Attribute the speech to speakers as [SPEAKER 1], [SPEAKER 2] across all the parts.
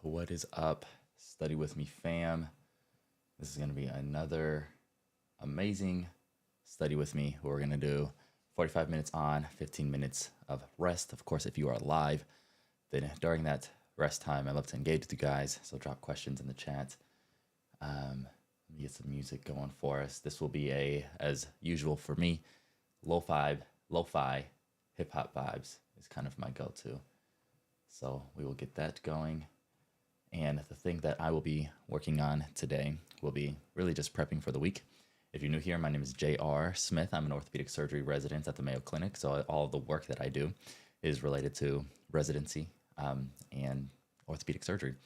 [SPEAKER 1] What is up, Study With Me fam? This is going to be another amazing study with me. We're going to do 45 minutes on, 15 minutes of rest. Of course, if you are live, then during that rest time, I love to engage with you guys. So drop questions in the chat. Let me get some music going for us. This will be as usual for me, lo-fi hip hop vibes is kind of my go-to. So we will get that going. And the thing that I will be working on today will be really just prepping for the week. If you're new here, my name is J.R. Smith. I'm an orthopedic surgery resident at the Mayo Clinic. So all of the work that I do is related to residency and orthopedic surgery.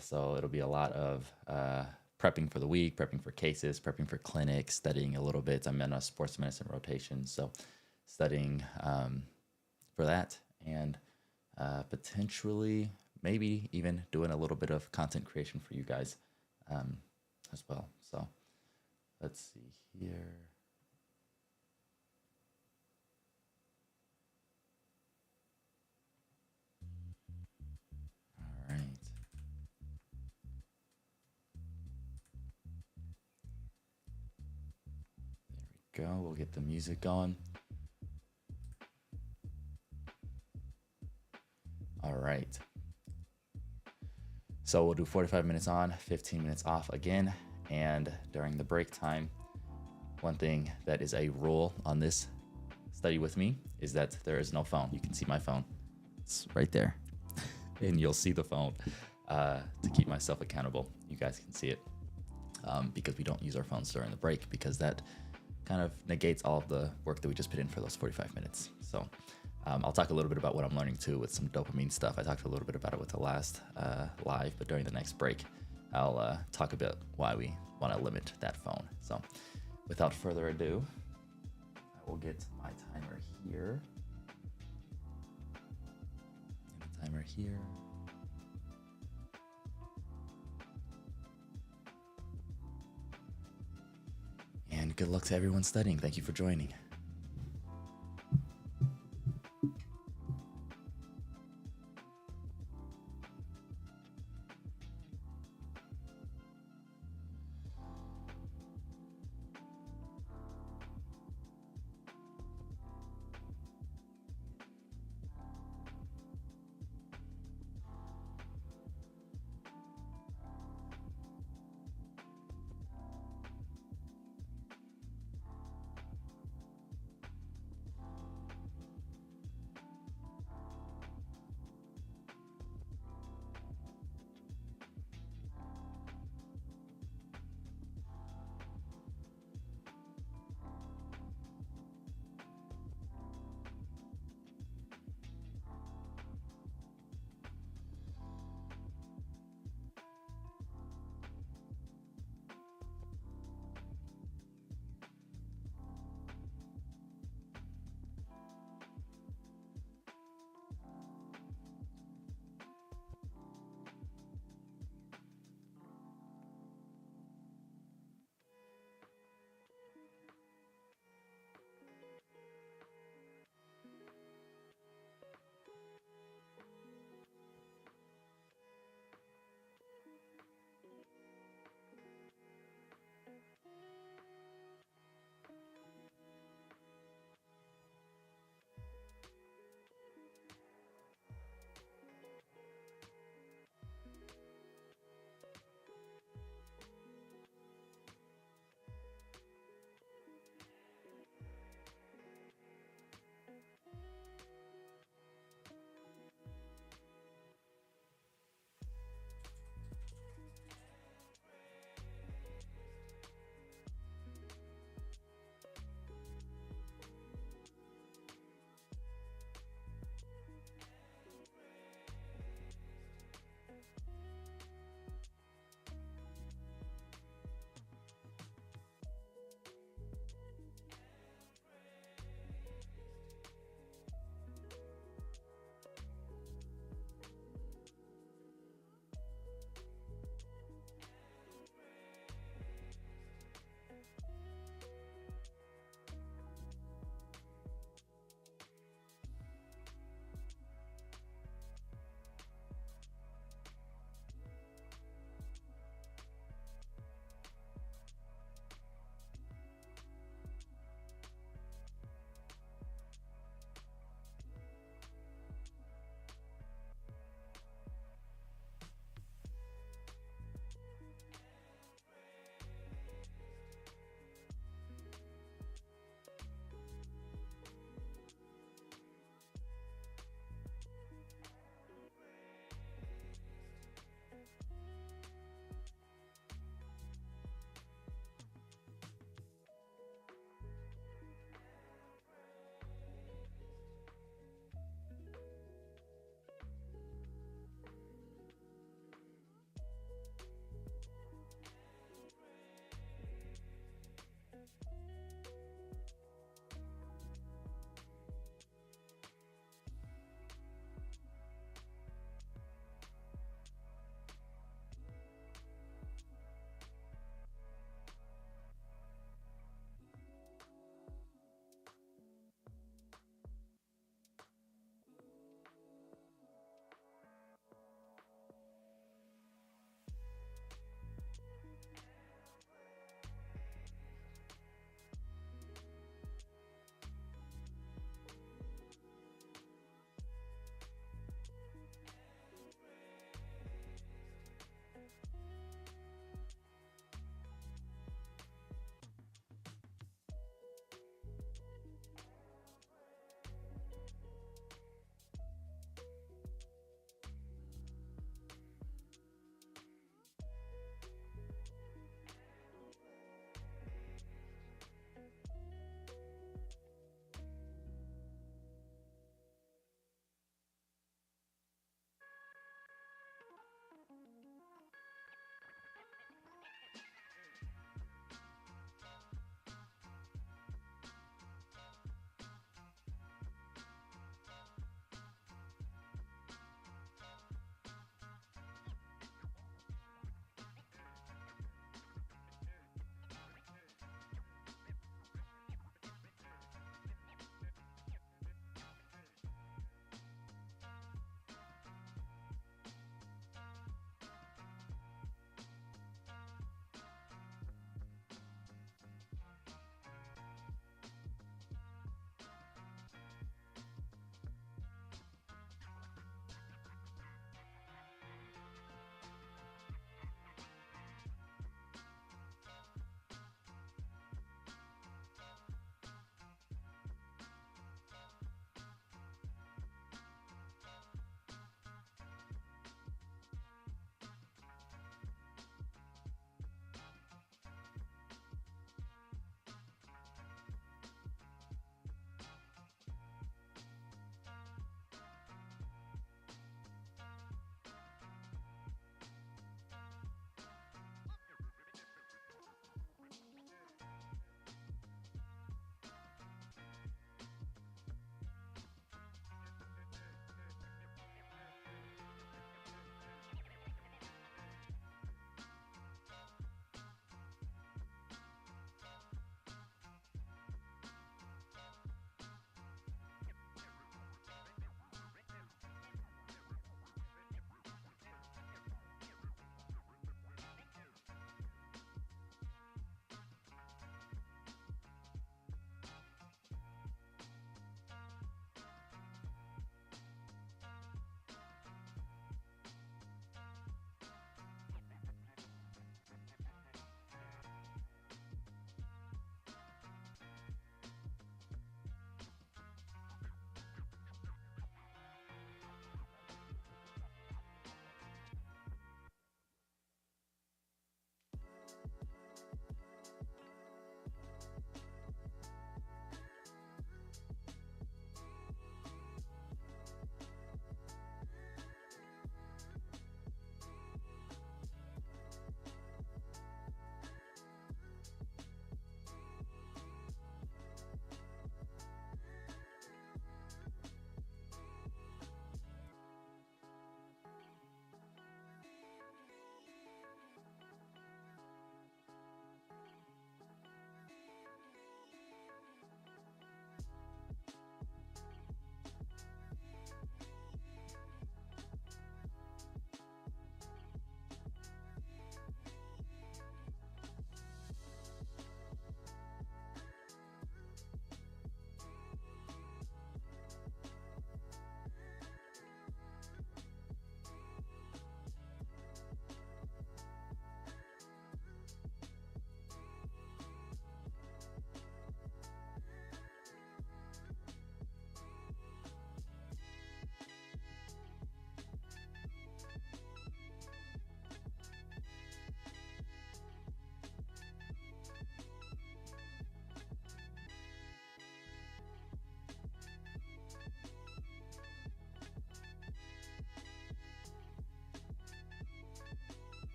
[SPEAKER 1] So it'll be a lot of prepping for the week, prepping for cases, prepping for clinics, studying a little bit. I'm in a sports medicine rotation, so studying for that and potentially maybe even doing a little bit of content creation for you guys as well. So let's see here. All right. There we go. We'll get the music going. All right. So we'll do 45 minutes on, 15 minutes off again. And during the break time, one thing that is a rule on this study with me is that there is no phone. You can see my phone. It's right there. And you'll see the phone to keep myself accountable. You guys can see it because we don't use our phones during the break because that kind of negates all of the work that we just put in for those 45 minutes. So I'll talk a little bit about what I'm learning too with some dopamine stuff. I talked a little bit about it with the last live, but during the next break, I'll talk about why we want to limit that phone. So without further ado, I will get my timer here. And the timer here. And good luck to everyone studying. Thank you for joining.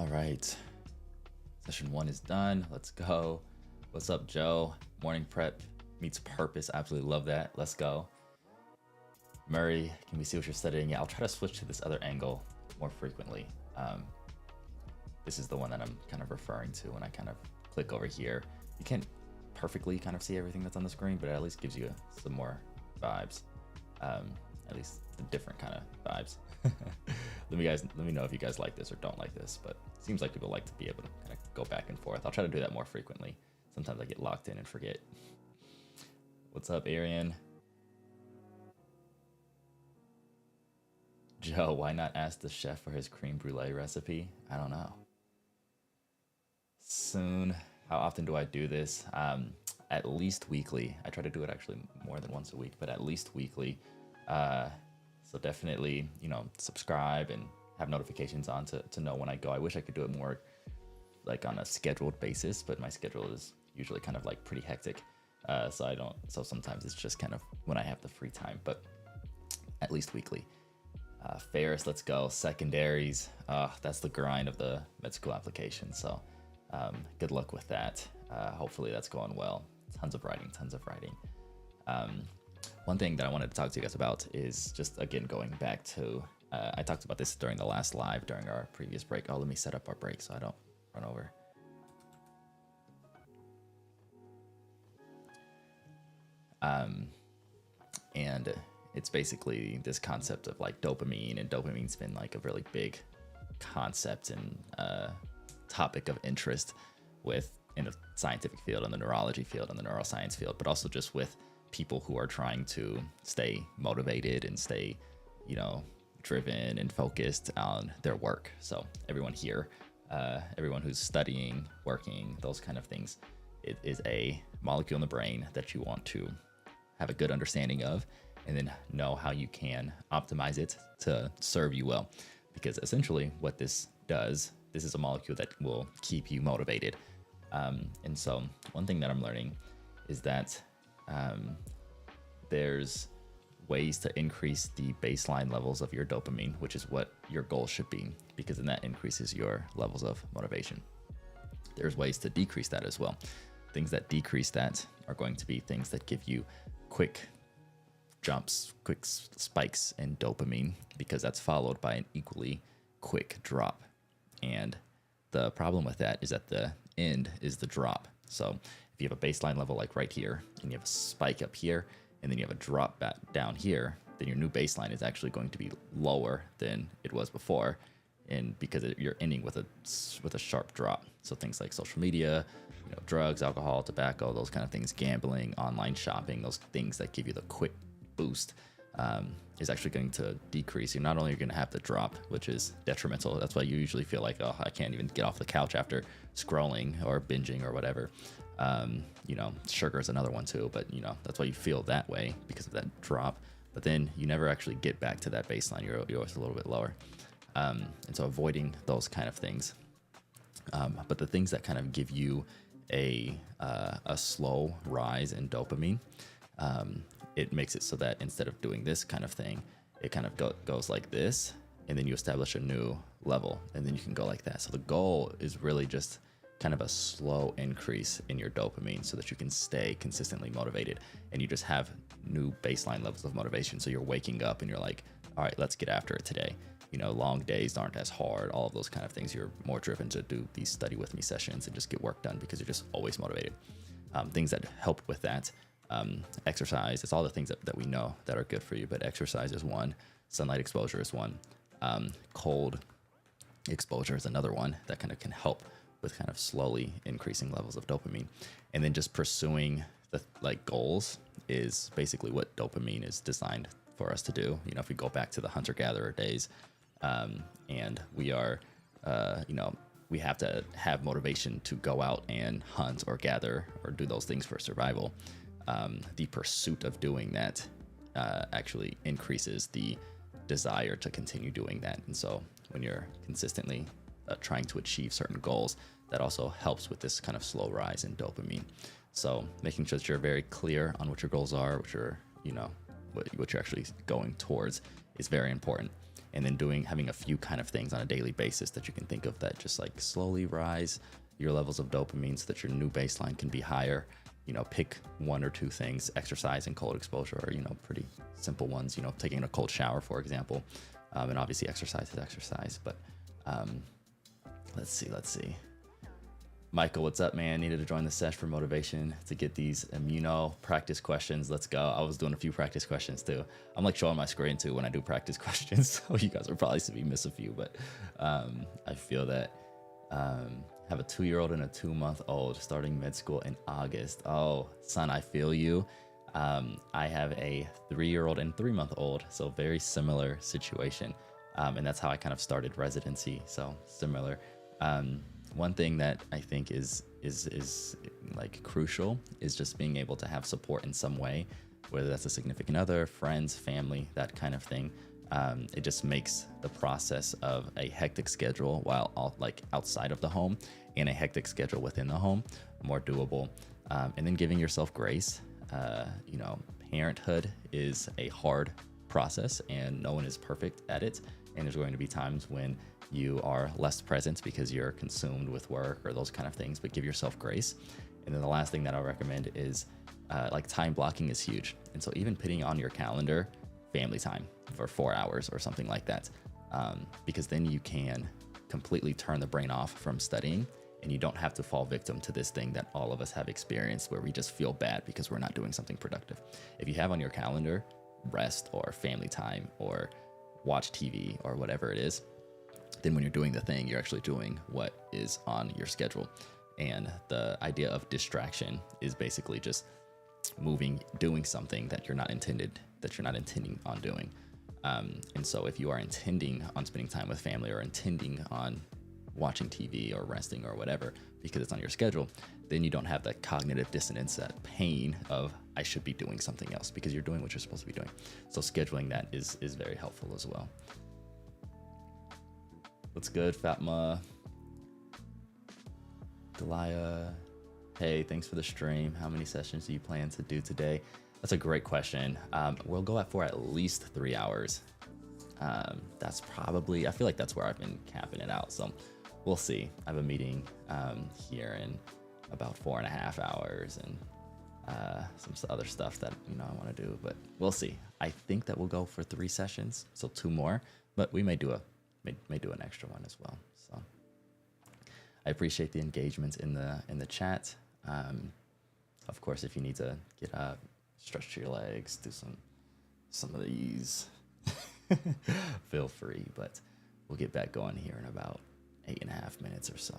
[SPEAKER 1] All right. Session 1 is done. Let's go. What's up, Joe? Morning prep meets purpose. Absolutely love that. Let's go. Murray, can we see what you're studying? Yeah, I'll try to switch to this other angle more frequently. This is the one that I'm kind of referring to when I kind of click over here. You can't perfectly kind of see everything that's on the screen, but it at least gives you some more vibes. At least the different kind of vibes. Let me know if you guys like this or don't like this, but it seems like people like to be able to kind of go back and forth. I'll try to do that more frequently. Sometimes I get locked in and forget. What's up, Arian? Joe, why not ask the chef for his creme brulee recipe? I don't know. Soon. How often do I do this? At least weekly. I try to do it actually more than once a week, but at least weekly. So definitely, subscribe and have notifications on to know when I go. I wish I could do it more like on a scheduled basis, but my schedule is usually kind of like pretty hectic. So sometimes it's just kind of when I have the free time, but at least weekly. Ferris, let's go. Secondaries. That's the grind of the med school application. So good luck with that. Hopefully that's going well. Tons of writing. One thing that I wanted to talk to you guys about is just, again, going back to, I talked about this during the last live during our previous break. Oh, let me set up our break so I don't run over. And it's basically this concept of like dopamine, and dopamine's been like a really big concept and topic of interest in the scientific field, in the neurology field, in the neuroscience field, but also just with people who are trying to stay motivated and stay, driven and focused on their work. So everyone here, everyone who's studying, working, those kind of things, it is a molecule in the brain that you want to have a good understanding of, and then know how you can optimize it to serve you well. Because essentially what this does, this is a molecule that will keep you motivated. And so one thing that I'm learning is that there's ways to increase the baseline levels of your dopamine, which is what your goal should be, because then that increases your levels of motivation. There's ways to decrease that as well. Things that decrease that are going to be things that give you quick jumps, quick spikes in dopamine, because that's followed by an equally quick drop. And the problem with that is that the end is the drop. So if you have a baseline level like right here, and you have a spike up here, and then you have a drop back down here, then your new baseline is actually going to be lower than it was before, and because you're ending with a sharp drop. So things like social media, drugs, alcohol, tobacco, those kind of things, gambling, online shopping, those things that give you the quick boost, is actually going to decrease. You're not only going to have the drop, which is detrimental. That's why you usually feel like, oh, I can't even get off the couch after scrolling or binging or whatever. Sugar is another one too, but that's why you feel that way, because of that drop. But then you never actually get back to that baseline. You're always a little bit lower. And so avoiding those kind of things. But the things that kind of give you a slow rise in dopamine, it makes it so that instead of doing this kind of thing, it kind of goes like this, and then you establish a new level, and then you can go like that. So the goal is really just kind of a slow increase in your dopamine so that you can stay consistently motivated, and you just have new baseline levels of motivation. So you're waking up and you're like, all right, let's get after it today. Long days aren't as hard, all of those kind of things. You're more driven to do these study with me sessions and just get work done because you're just always motivated. Things that help with that, exercise, it's all the things that we know that are good for you, but exercise is one, sunlight exposure is one, cold exposure is another one that kind of can help with kind of slowly increasing levels of dopamine. And then just pursuing the goals is basically what dopamine is designed for us to do. If we go back to the hunter-gatherer days, and we are, we have to have motivation to go out and hunt or gather or do those things for survival. The pursuit of doing that actually increases the desire to continue doing that. And so when you're consistently trying to achieve certain goals, that also helps with this kind of slow rise in dopamine. So making sure that you're very clear on what your goals are, what you're actually going towards, is very important. and then having a few kind of things on a daily basis that you can think of that just like slowly rise your levels of dopamine so that your new baseline can be higher. Pick one or two things, exercise and cold exposure are, pretty simple ones, taking a cold shower, for example. And obviously exercise is exercise, but let's see. Michael, what's up, man? Needed to join the sesh for motivation to get these immuno practice questions. Let's go. I was doing a few practice questions too. I'm like showing my screen too when I do practice questions. So you guys will probably see me miss a few, but I feel that have a 2-year-old and a 2-month-old starting med school in August. Oh, son, I feel you. I have a 3-year-old and 3-month-old, so very similar situation. And that's how I kind of started residency. So similar. One thing that I think is like crucial is just being able to have support in some way, whether that's a significant other, friends, family, that kind of thing. It just makes the process of a hectic schedule while outside of the home and a hectic schedule within the home more doable. And then giving yourself grace. Parenthood is a hard process and no one is perfect at it. And there's going to be times when you are less present because you're consumed with work or those kind of things, but give yourself grace. And then the last thing that I'll recommend is time blocking is huge. And so even putting on your calendar family time for 4 hours or something like that, because then you can completely turn the brain off from studying and you don't have to fall victim to this thing that all of us have experienced where we just feel bad because we're not doing something productive. If you have on your calendar rest or family time or watch TV or whatever it is, then when you're doing the thing, you're actually doing what is on your schedule. And the idea of distraction is basically just doing something that you're not intending on doing. And so if you are intending on spending time with family or intending on watching TV or resting or whatever, because it's on your schedule, then you don't have that cognitive dissonance, that pain of I should be doing something else because you're doing what you're supposed to be doing. So scheduling that is very helpful as well. What's good, Fatma? Delia, hey, thanks for the stream. How many sessions do you plan to do today? That's a great question. We'll go for at least 3 hours. That's probably, I feel like that's where I've been capping it out. So we'll see. I have a meeting here in about 4.5 hours and some other stuff that I want to do, but we'll see. I think that we'll go for 3 sessions, so 2 more, but we may do an extra one as well. So I appreciate the engagement in the chat. Of course, if you need to get up, stretch your legs, do some of these, feel free. But we'll get back going here in about 8.5 minutes or so.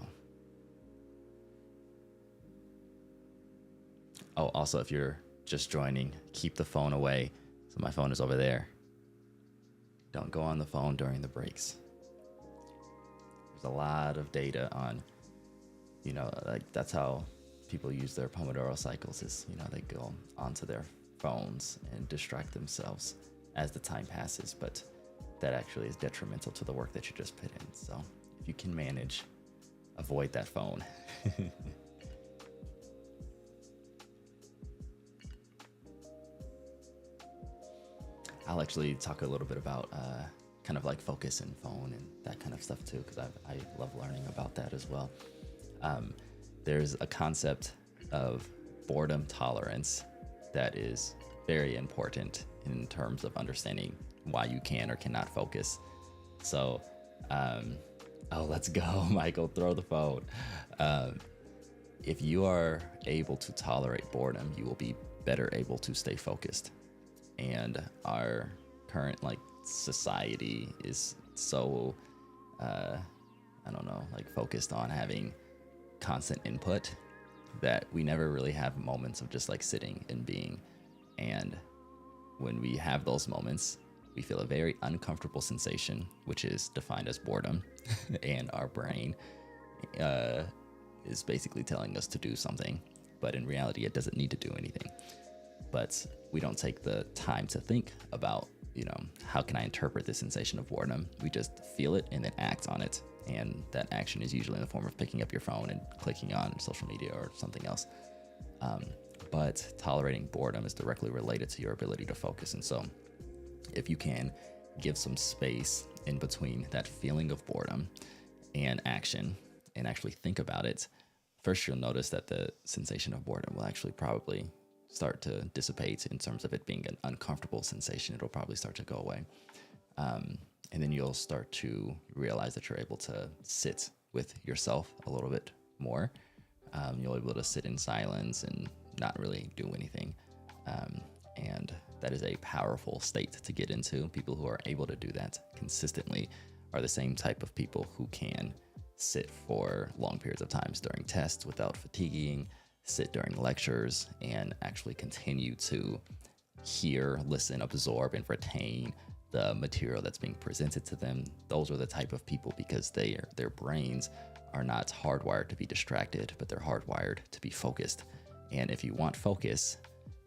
[SPEAKER 1] Oh, also, if you're just joining, keep the phone away. So my phone is over there. Don't go on the phone during the breaks. There's a lot of data on, that's how people use their Pomodoro cycles is, they go onto their phones and distract themselves as the time passes, but that actually is detrimental to the work that you just put in. So if you can manage, avoid that phone. I'll actually talk a little bit about kind of like focus and phone and that kind of stuff too, because I love learning about that as well. There's a concept of boredom tolerance that is very important in terms of understanding why you can or cannot focus. So, let's go, Michael, throw the phone. If you are able to tolerate boredom, you will be better able to stay focused. And our current society is so, focused on having constant input that we never really have moments of just sitting and being. And when we have those moments, we feel a very uncomfortable sensation, which is defined as boredom. And our brain is basically telling us to do something, but in reality, it doesn't need to do anything. But we don't take the time to think about, how can I interpret this sensation of boredom? We just feel it and then act on it. And that action is usually in the form of picking up your phone and clicking on social media or something else. But tolerating boredom is directly related to your ability to focus. And so if you can give some space in between that feeling of boredom and action and actually think about it, first you'll notice that the sensation of boredom will actually probably start to dissipate in terms of it being an uncomfortable sensation. It'll probably start to go away. And then you'll start to realize that you're able to sit with yourself a little bit more. You'll be able to sit in silence and not really do anything. And that is a powerful state to get into. People who are able to do that consistently are the same type of people who can sit for long periods of times during tests without fatiguing, sit during lectures, and actually continue to hear, listen, absorb, and retain the material that's being presented to them. Those are the type of people, because their brains are not hardwired to be distracted, but they're hardwired to be focused. And if you want focus,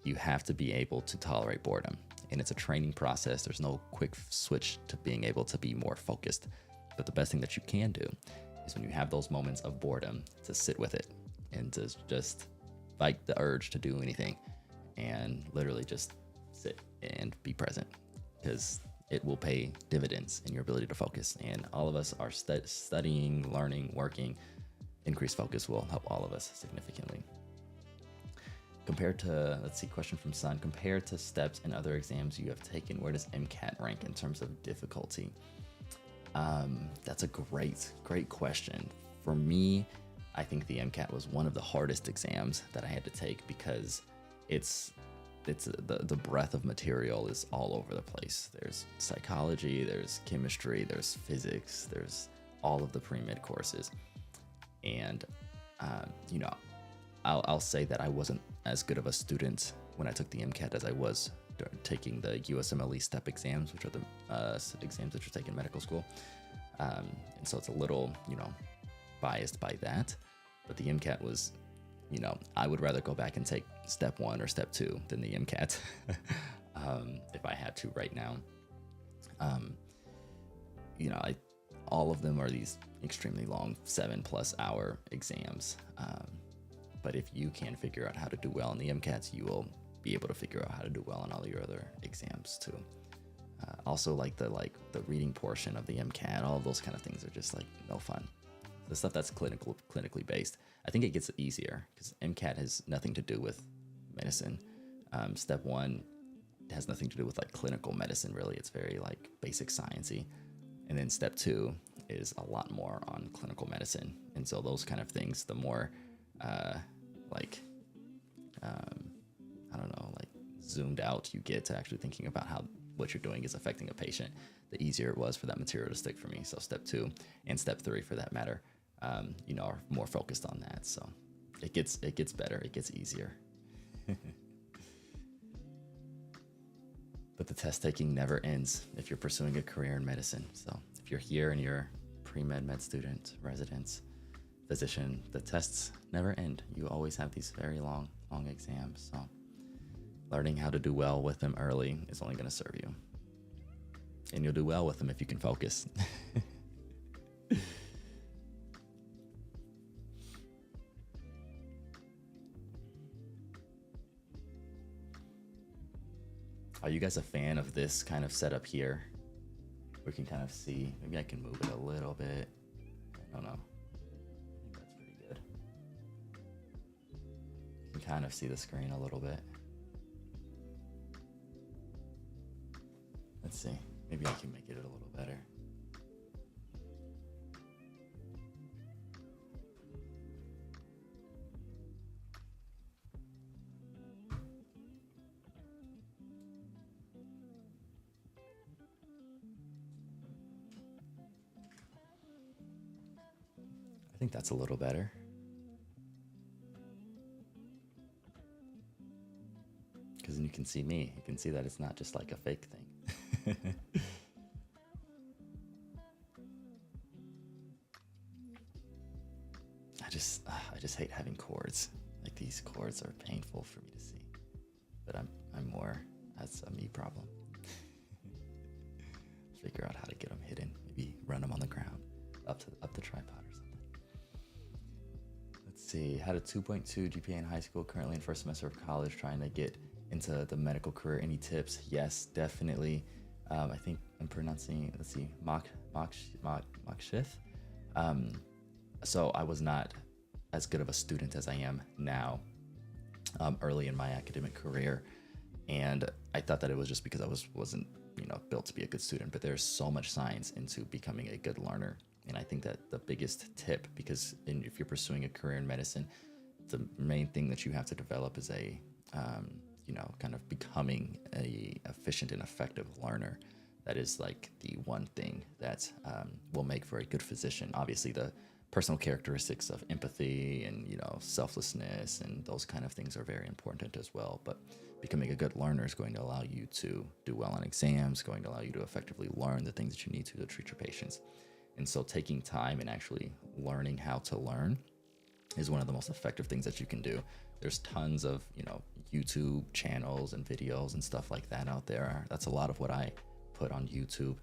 [SPEAKER 1] you have to be able to tolerate boredom. And it's a training process. There's no quick switch to being able to be more focused. But the best thing that you can do is when you have those moments of boredom, to sit with it and to just fight the urge to do anything and literally just sit and be present, because it will pay dividends in your ability to focus. And all of us are studying, learning, working. Increased focus will help all of us significantly. Compared to, let's see, question from Sun, compared to steps and other exams you have taken, where does MCAT rank in terms of difficulty? That's a great question. For me, I think the MCAT was one of the hardest exams that I had to take, because the breadth of material is all over the place. There's psychology, there's chemistry, there's physics, there's all of the pre-med courses. And, I'll say that I wasn't as good of a student when I took the MCAT as I was taking the USMLE step exams, which are the exams that you take in medical school. And so it's a little, biased by that. But the MCAT was, I would rather go back and take step 1 or step 2 than the MCAT if I had to right now. All of them are these extremely long 7+ hour exams. But if you can figure out how to do well in the MCATs, you will be able to figure out how to do well in all your other exams too. Also, the reading portion of the MCAT, all of those kind of things are just no fun. The stuff that's clinically based, I think it gets easier because MCAT has nothing to do with medicine. Step 1 has nothing to do with clinical medicine, really. It's very basic sciencey. And then step 2 is a lot more on clinical medicine. And so those kind of things, the more zoomed out you get to actually thinking about how what you're doing is affecting a patient, the easier it was for that material to stick for me. So step 2 and step 3 for that matter, are more focused on that. So it gets better, it gets easier. But the test taking never ends if you're pursuing a career in medicine. So if you're here and you're pre-med student, residents, physician, the tests never end. You always have these very long exams. So learning how to do well with them early is only going to serve you. And you'll do well with them if you can focus. Are you guys a fan of this kind of setup here? We can kind of see, maybe I can move it a little bit. I don't know. I think that's pretty good. You can kind of see the screen a little bit. Let's see. Maybe I can make it a little better. I think that's a little better. Because then you can see me. You can see that it's not just a fake thing. I just hate having cords. These cords are painful for me to see. But I'm more, that's a me problem. Figure out how to get them hidden. Maybe run them on the ground, up the tripod or something. Let's see. Had a 2.2 GPA in high school, currently in first semester of college, trying to get into the medical career. Any tips? Yes, definitely. I think I'm pronouncing, let's see, Makshith. Um, so I was not as good of a student as I am now, early in my academic career. And I thought that it was just because wasn't built to be a good student. But there's so much science into becoming a good learner. And I think that the biggest tip, because if you're pursuing a career in medicine, the main thing that you have to develop is a kind of becoming a efficient and effective learner. That is like the one thing that will make for a good physician. Obviously, the personal characteristics of empathy and selflessness and those kind of things are very important as well. But becoming a good learner is going to allow you to do well on exams, going to allow you to effectively learn the things that you need to treat your patients. And so taking time and actually learning how to learn is one of the most effective things that you can do. There's tons of, YouTube channels and videos and stuff like that out there. That's a lot of what I put on YouTube.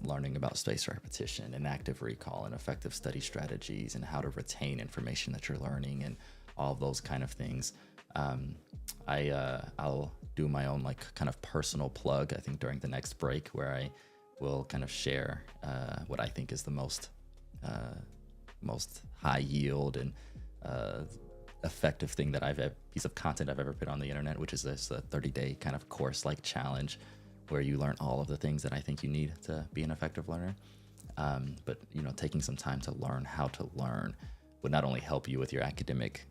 [SPEAKER 1] Learning about spaced repetition and active recall and effective study strategies and how to retain information that you're learning and all of those kind of things. I'll do my own kind of personal plug, I think, during the next break, where I will kind of share what I think is the most high yield and effective thing that piece of content I've ever put on the internet, which is this 30-day kind of course challenge where you learn all of the things that I think you need to be an effective learner. But taking some time to learn how to learn would not only help you with your academic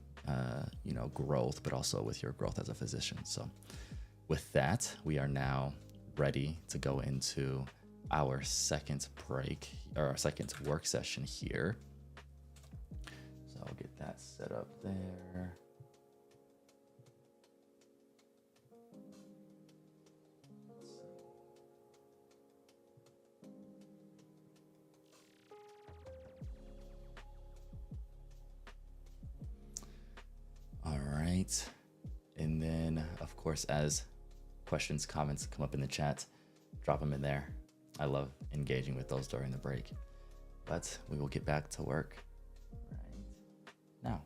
[SPEAKER 1] growth, but also with your growth as a physician. So with that, we are now ready to go into our second break, or our second work session here. So I'll get that set up there. All right. And then, of course, as questions, comments come up in the chat, drop them in there. I love engaging with those during the break. But we will get back to work right now.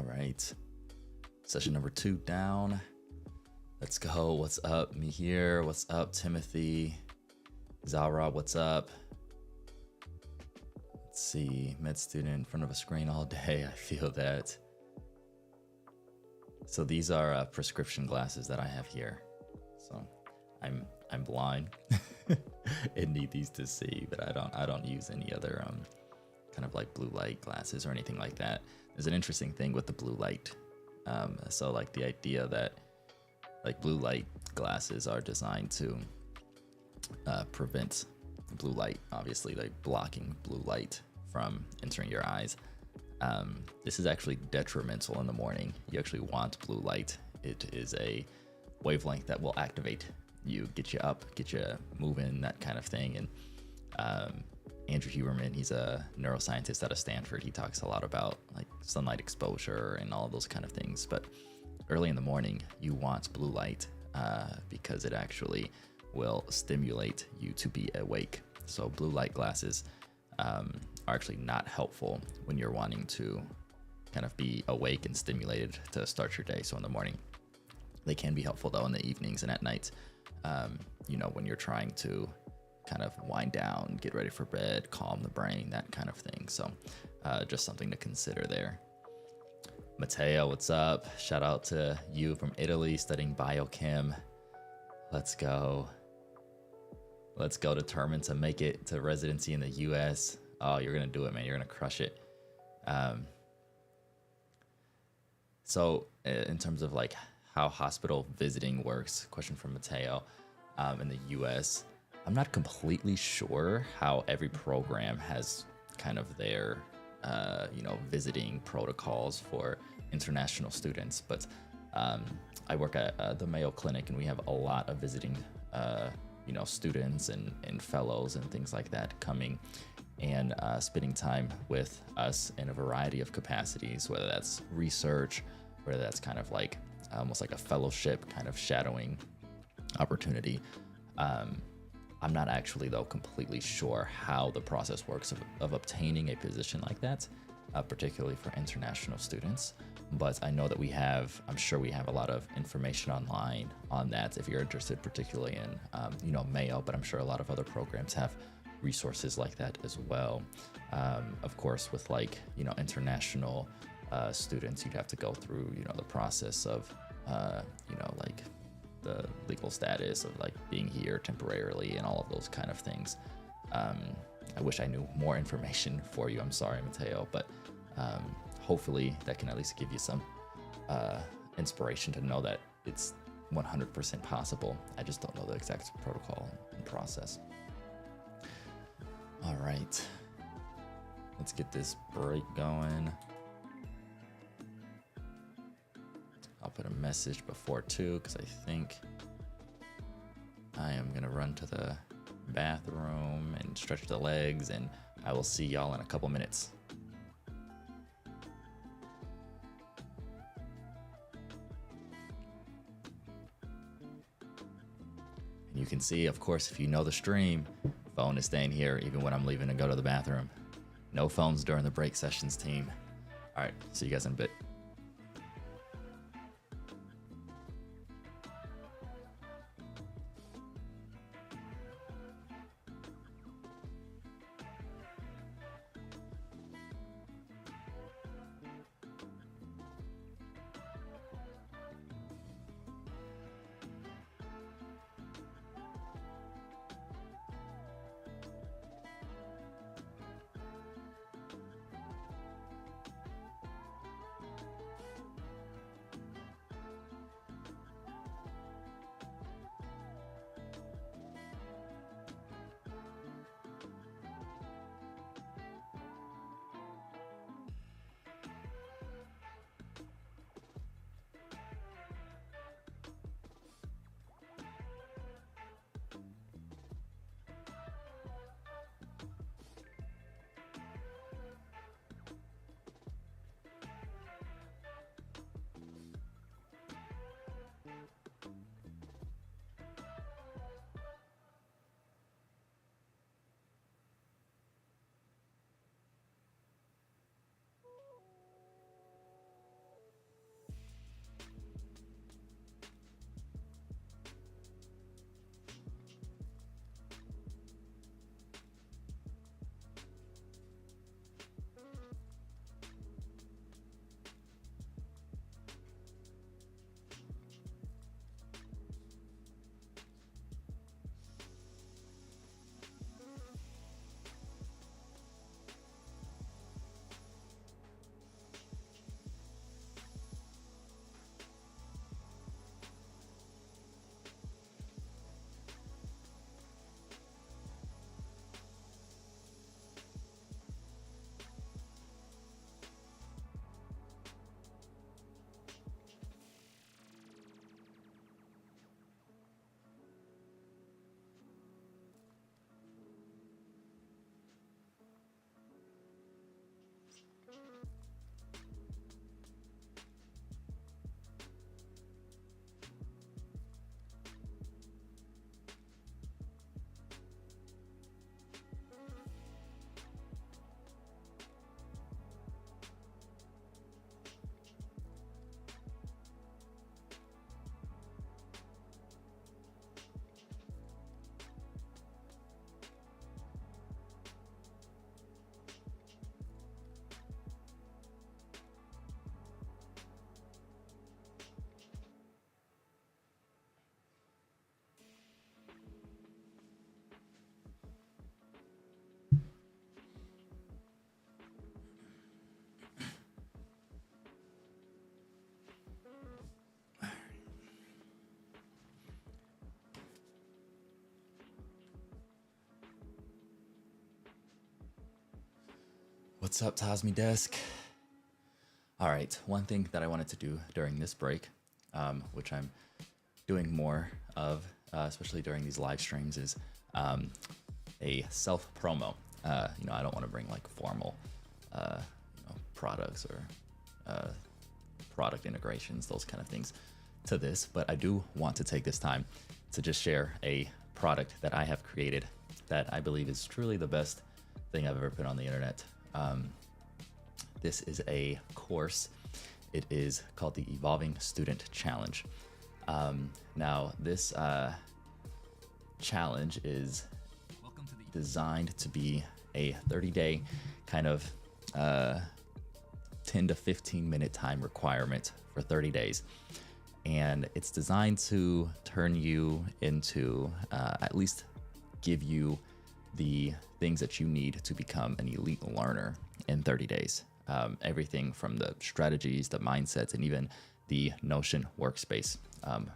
[SPEAKER 1] All right. Session number 2 down. Let's go. What's up, me here? What's up, Timothy? Zara, what's up? Let's see. Med student in front of a screen all day. I feel that. So these are prescription glasses that I have here. So I'm blind and need these to see, but I don't use any other kind of like blue light glasses or anything like that. There's an interesting thing with the blue light. So like the idea that like blue light glasses are designed to prevent blue light, obviously like blocking blue light from entering your eyes. This is actually detrimental in the morning. You actually want blue light. It is a wavelength that will activate you, get you up, get you moving, that kind of thing. And Andrew Huberman, he's a neuroscientist out of Stanford. He talks a lot about like sunlight exposure and all of those kind of things. But early in the morning, you want blue light because it actually will stimulate you to be awake. So blue light glasses are actually not helpful when you're wanting to kind of be awake and stimulated to start your day. So in the morning, they can be helpful though in the evenings and at night, you know, when you're trying to kind of wind down, get ready for bed, calm the brain, that kind of thing. So just something to consider there. Matteo, what's up? Shout out to you from Italy studying biochem. Let's go. Let's go, determined to make it to residency in the US. Oh, you're going to do it, man. You're going to crush it. So in terms of like how hospital visiting works, question from Matteo, in the US, I'm not completely sure how every program has kind of their, you know, visiting protocols for international students. But I work at the Mayo Clinic, and we have a lot of visiting, you know, students and fellows and things like that coming and spending time with us in a variety of capacities, whether that's research, whether that's kind of like almost like a fellowship kind of shadowing opportunity. I'm not actually, though, completely sure how the process works of obtaining a position like that, particularly for international students. But I know that we have, I'm sure we have a lot of information online on that if you're interested, particularly in, you know, Mayo, but I'm sure a lot of other programs have resources like that as well. Of course, with like, you know, international students, you'd have to go through, you know, the process of, you know, like the legal status of like being here temporarily and all of those kind of things. I wish I knew more information for you. I'm sorry, Matteo, but hopefully that can at least give you some inspiration to know that it's 100% possible. I just don't know the exact protocol and process. All right, let's get this break going. I'll put a message before 2 because I think I am gonna run to the bathroom and stretch the legs, and I will see y'all in a couple minutes. And you can see, of course, if you know the stream, phone is staying here even when I'm leaving to go to the bathroom. No phones during the break sessions, team. All right, see you guys in a bit. What's up, Tasmi Desk? All right, one thing that I wanted to do during this break, which I'm doing more of, especially during these live streams, is a self promo. I don't want to bring like formal, products or product integrations, those kind of things to this, but I do want to take this time to just share a product that I have created that I believe is truly the best thing I've ever put on the internet. This is a course. It is called the Evolving Student Challenge. Now, this challenge is designed to be a 30-day kind of 10 to 15 minute time requirement for 30 days. And it's designed to turn you into, at least give you the things that you need to become an elite learner in 30 days. Everything from the strategies, the mindsets, and even the Notion workspace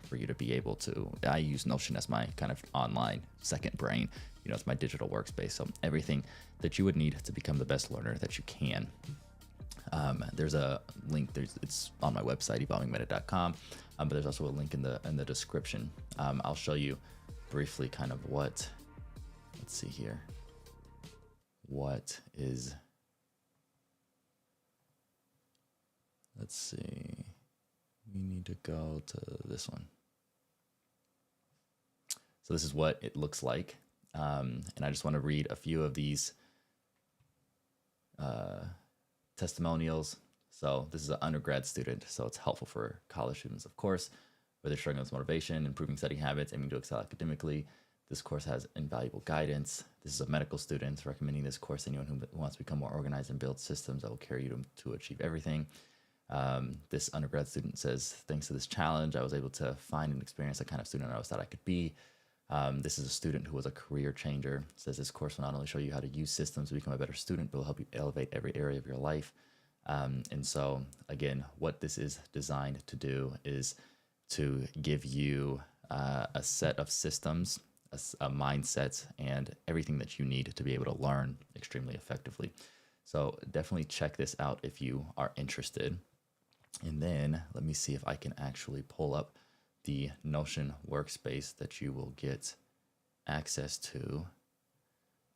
[SPEAKER 1] for you to be able to, I use Notion as my kind of online second brain. It's my digital workspace. So everything that you would need to become the best learner that you can. There's a link, it's on my website, evolvingmeta.com, but there's also a link in the description. I'll show you briefly kind of what, let's see here, what is, let's see, we need to go to this one. So this is what it looks like. And I just want to read a few of these testimonials. So this is an undergrad student, so it's helpful for college students, of course, where they're struggling with motivation, improving study habits, aiming to excel academically. This course has invaluable guidance. This is a medical student recommending this course to anyone who wants to become more organized and build systems that will carry you to achieve everything. This undergrad student says, thanks to this challenge, I was able to find and experience the kind of student I always thought I could be. This is a student who was a career changer. Says this course will not only show you how to use systems to become a better student, but will help you elevate every area of your life. And so, again, what this is designed to do is to give you a set of systems, a mindset, and everything that you need to be able to learn extremely effectively. So definitely check this out if you are interested. And then let me see if I can actually pull up the Notion workspace that you will get access to.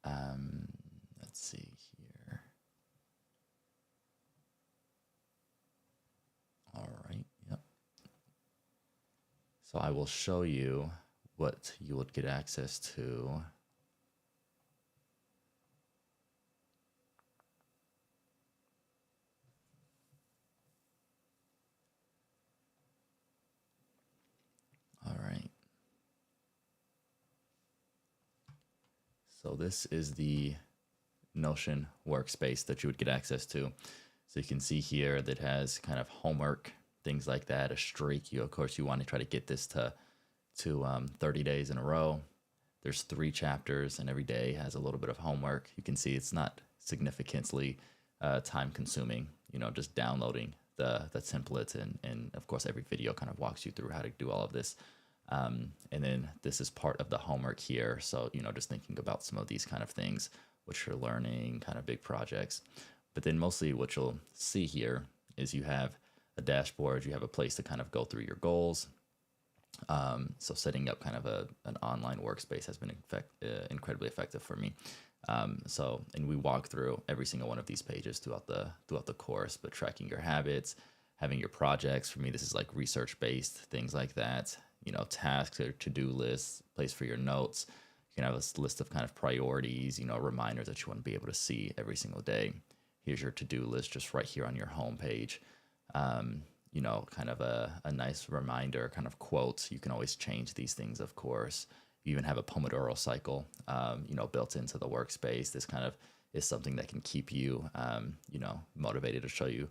[SPEAKER 1] Let's see here. All right, yep. So I will show you what you would get access to. All right. So this is the Notion workspace that you would get access to. So you can see here that has kind of homework, things like that, a streak. Of course, you want to try to get this to 30 days in a row. There's 3 chapters, and every day has a little bit of homework. You can see it's not significantly time consuming, just downloading the templates, and of course, every video kind of walks you through how to do all of this. And then this is part of the homework here. So, just thinking about some of these kind of things, which you're learning, kind of big projects. But then mostly what you'll see here is you have a dashboard, you have a place to kind of go through your goals. So setting up kind of an online workspace has been incredibly effective for me. And we walk through every single one of these pages throughout the course, but tracking your habits, having your projects. For me, this is like research-based, things like that. Tasks or to-do lists, place for your notes. You can have a list of kind of priorities, reminders that you want to be able to see every single day. Here's your to-do list just right here on your home page. Kind of a nice reminder, kind of quotes. You can always change these things, of course. You even have a Pomodoro cycle, built into the workspace. This kind of is something that can keep you, motivated to show you,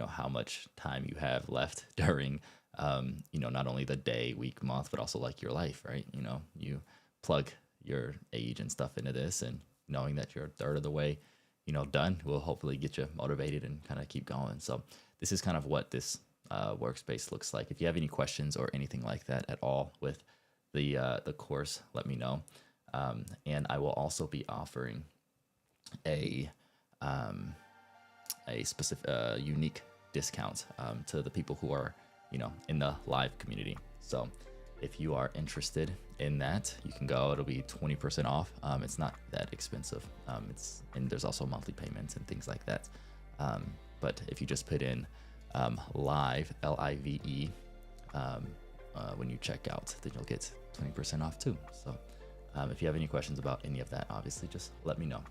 [SPEAKER 1] how much time you have left during, not only the day, week, month, but also like your life, right? You plug your age and stuff into this, and knowing that you're a third of the way, done will hopefully get you motivated and kind of keep going. So this is kind of what this workspace looks like. If you have any questions or anything like that at all with the course, let me know. And I will also be offering a a specific unique discount to the people who are, in the live community. So if you are interested in that, you can go. It'll be 20% off. It's not that expensive. And there's also monthly payments and things like that. But if you just put in live, LIVE, when you check out, then you'll get 20% off too. So if you have any questions about any of that, obviously just let me know.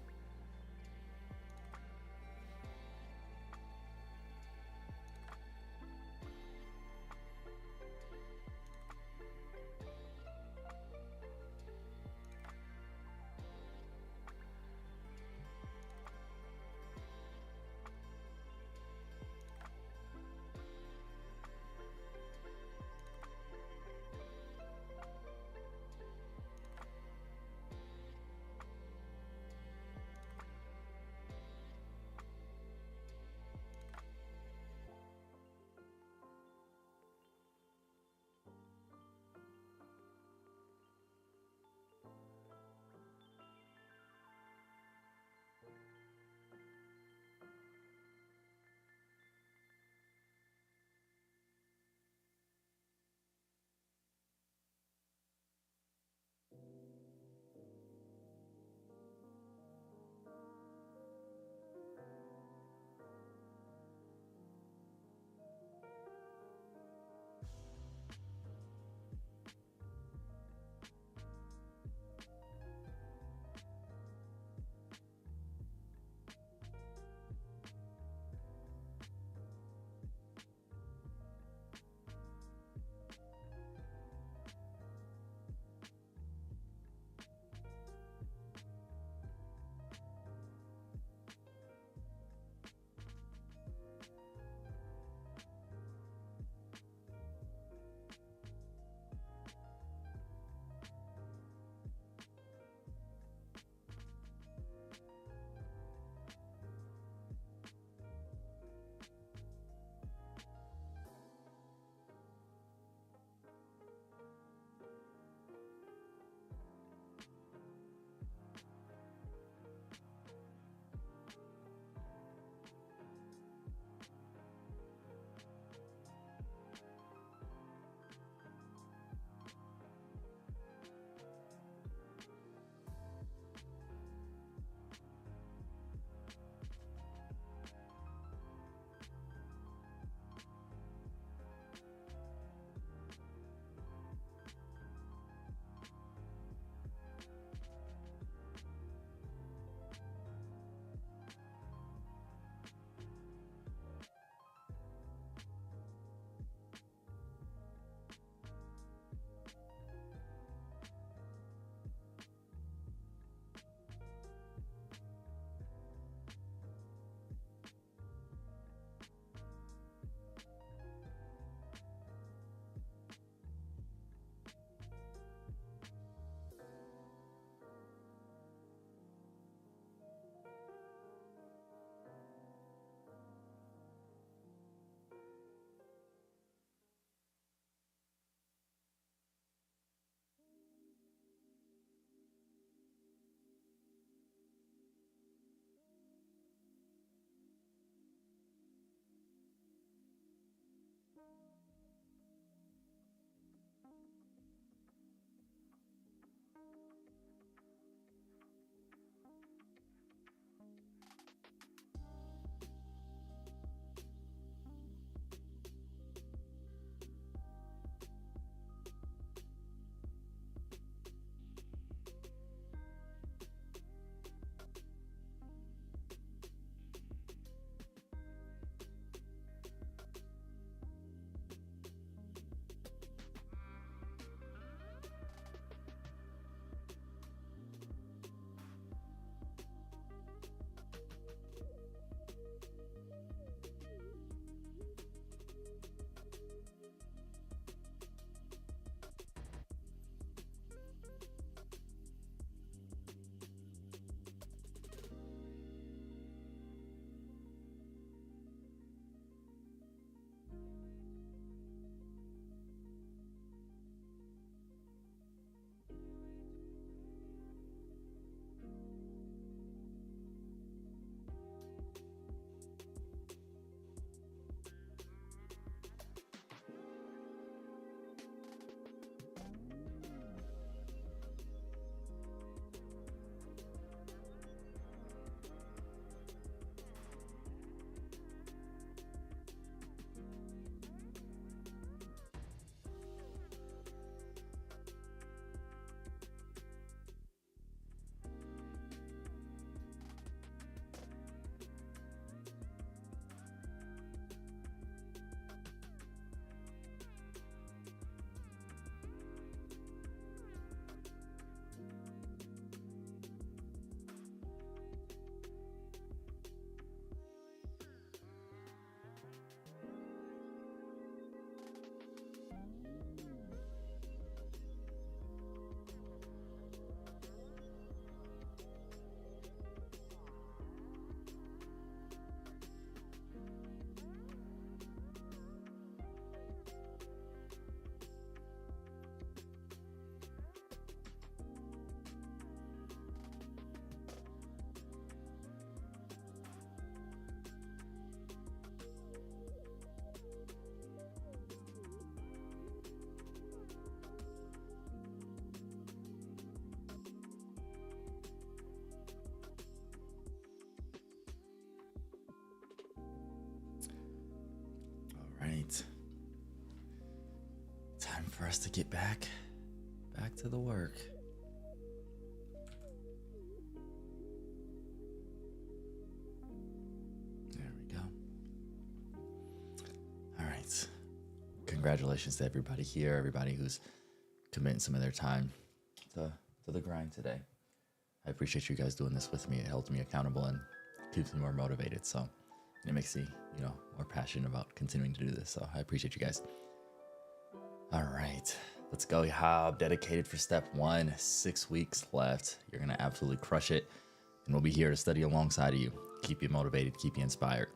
[SPEAKER 1] for us to get back to the work. There we go. All right. Congratulations to everybody here, everybody who's committing some of their time to the grind today. I appreciate you guys doing this with me. It holds me accountable and keeps me more motivated. So it makes me, more passionate about continuing to do this. So I appreciate you guys. All right, let's go. Yob, dedicated for step 1, 6 weeks left. You're going to absolutely crush it. And we'll be here to study alongside of you. Keep you motivated, keep you inspired.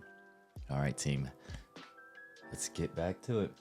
[SPEAKER 1] All right, team, let's get back to it.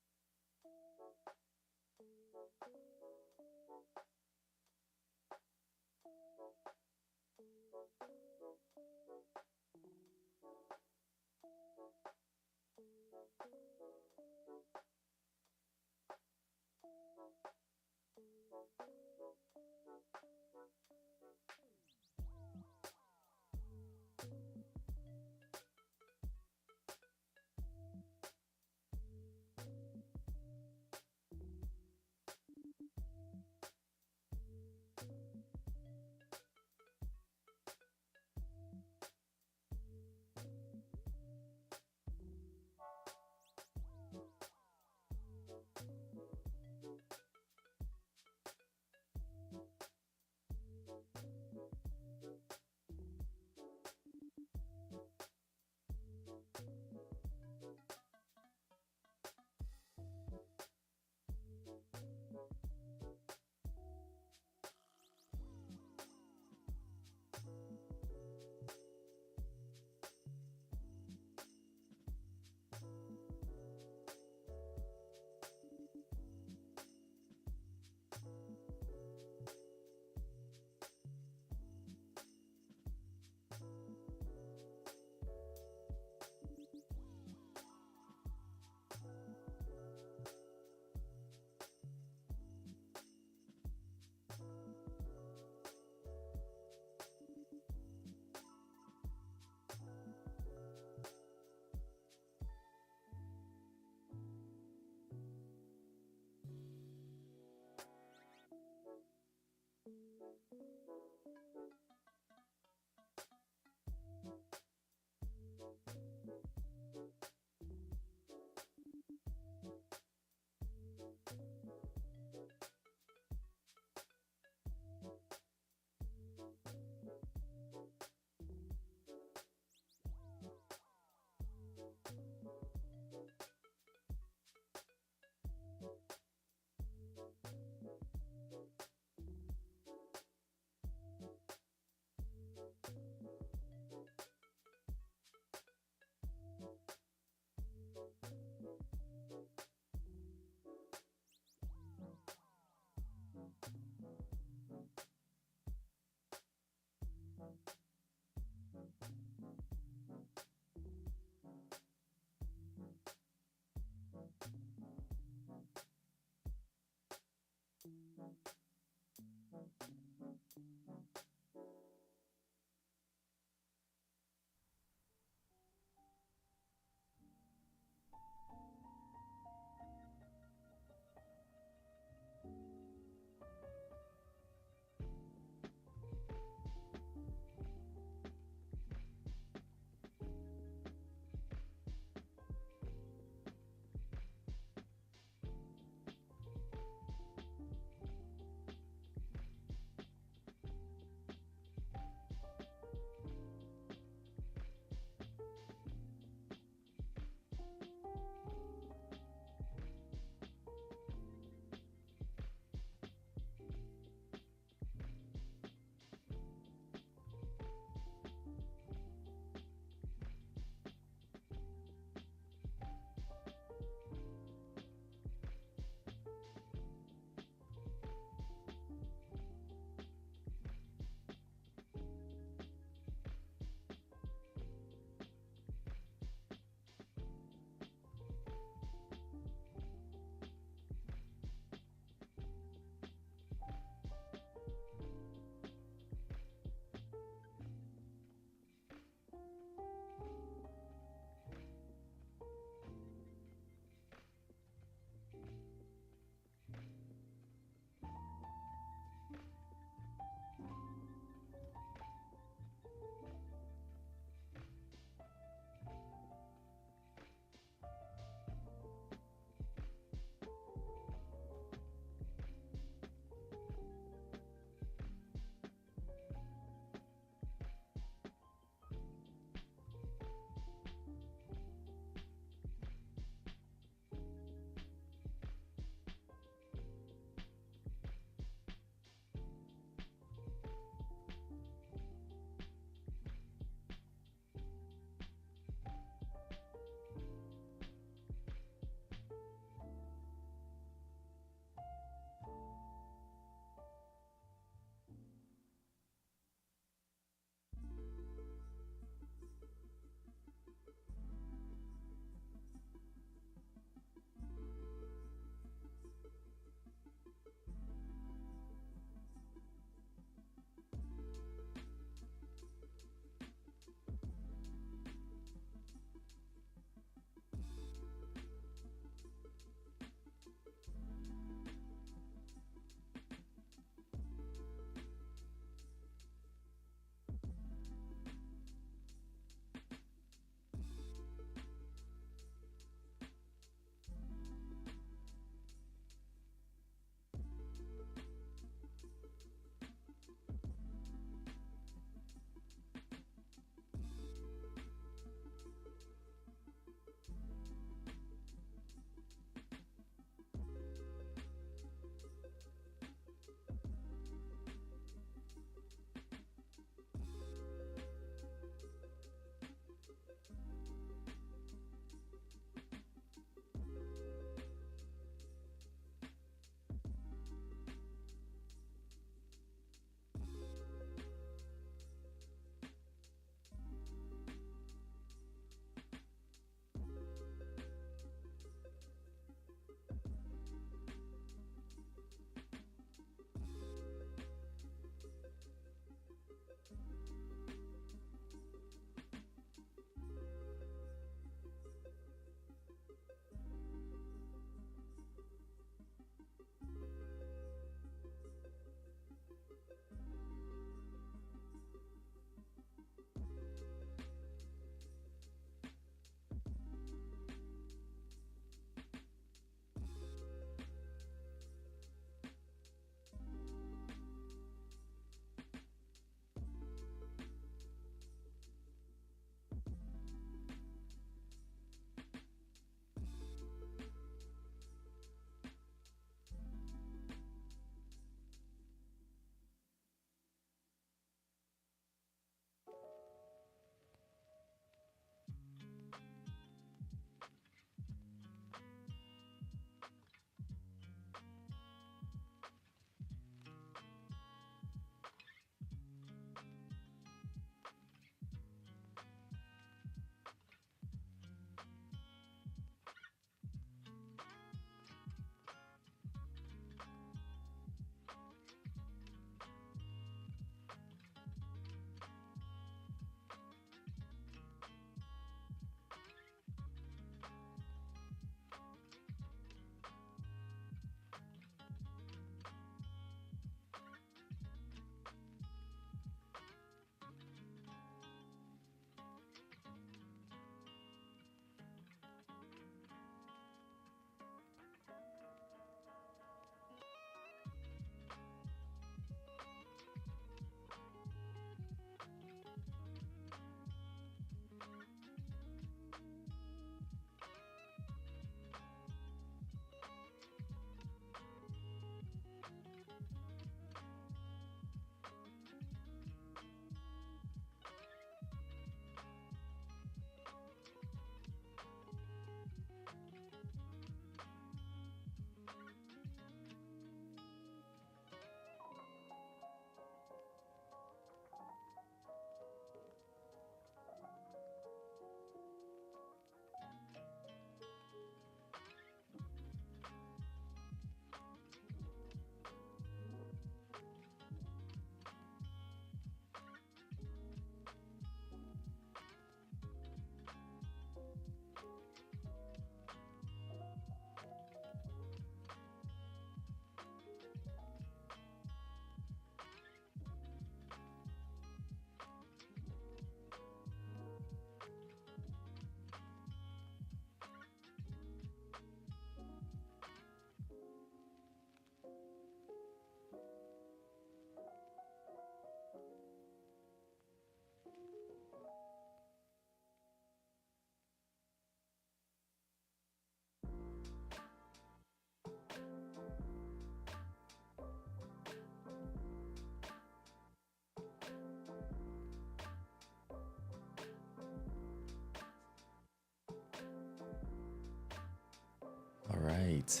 [SPEAKER 1] right.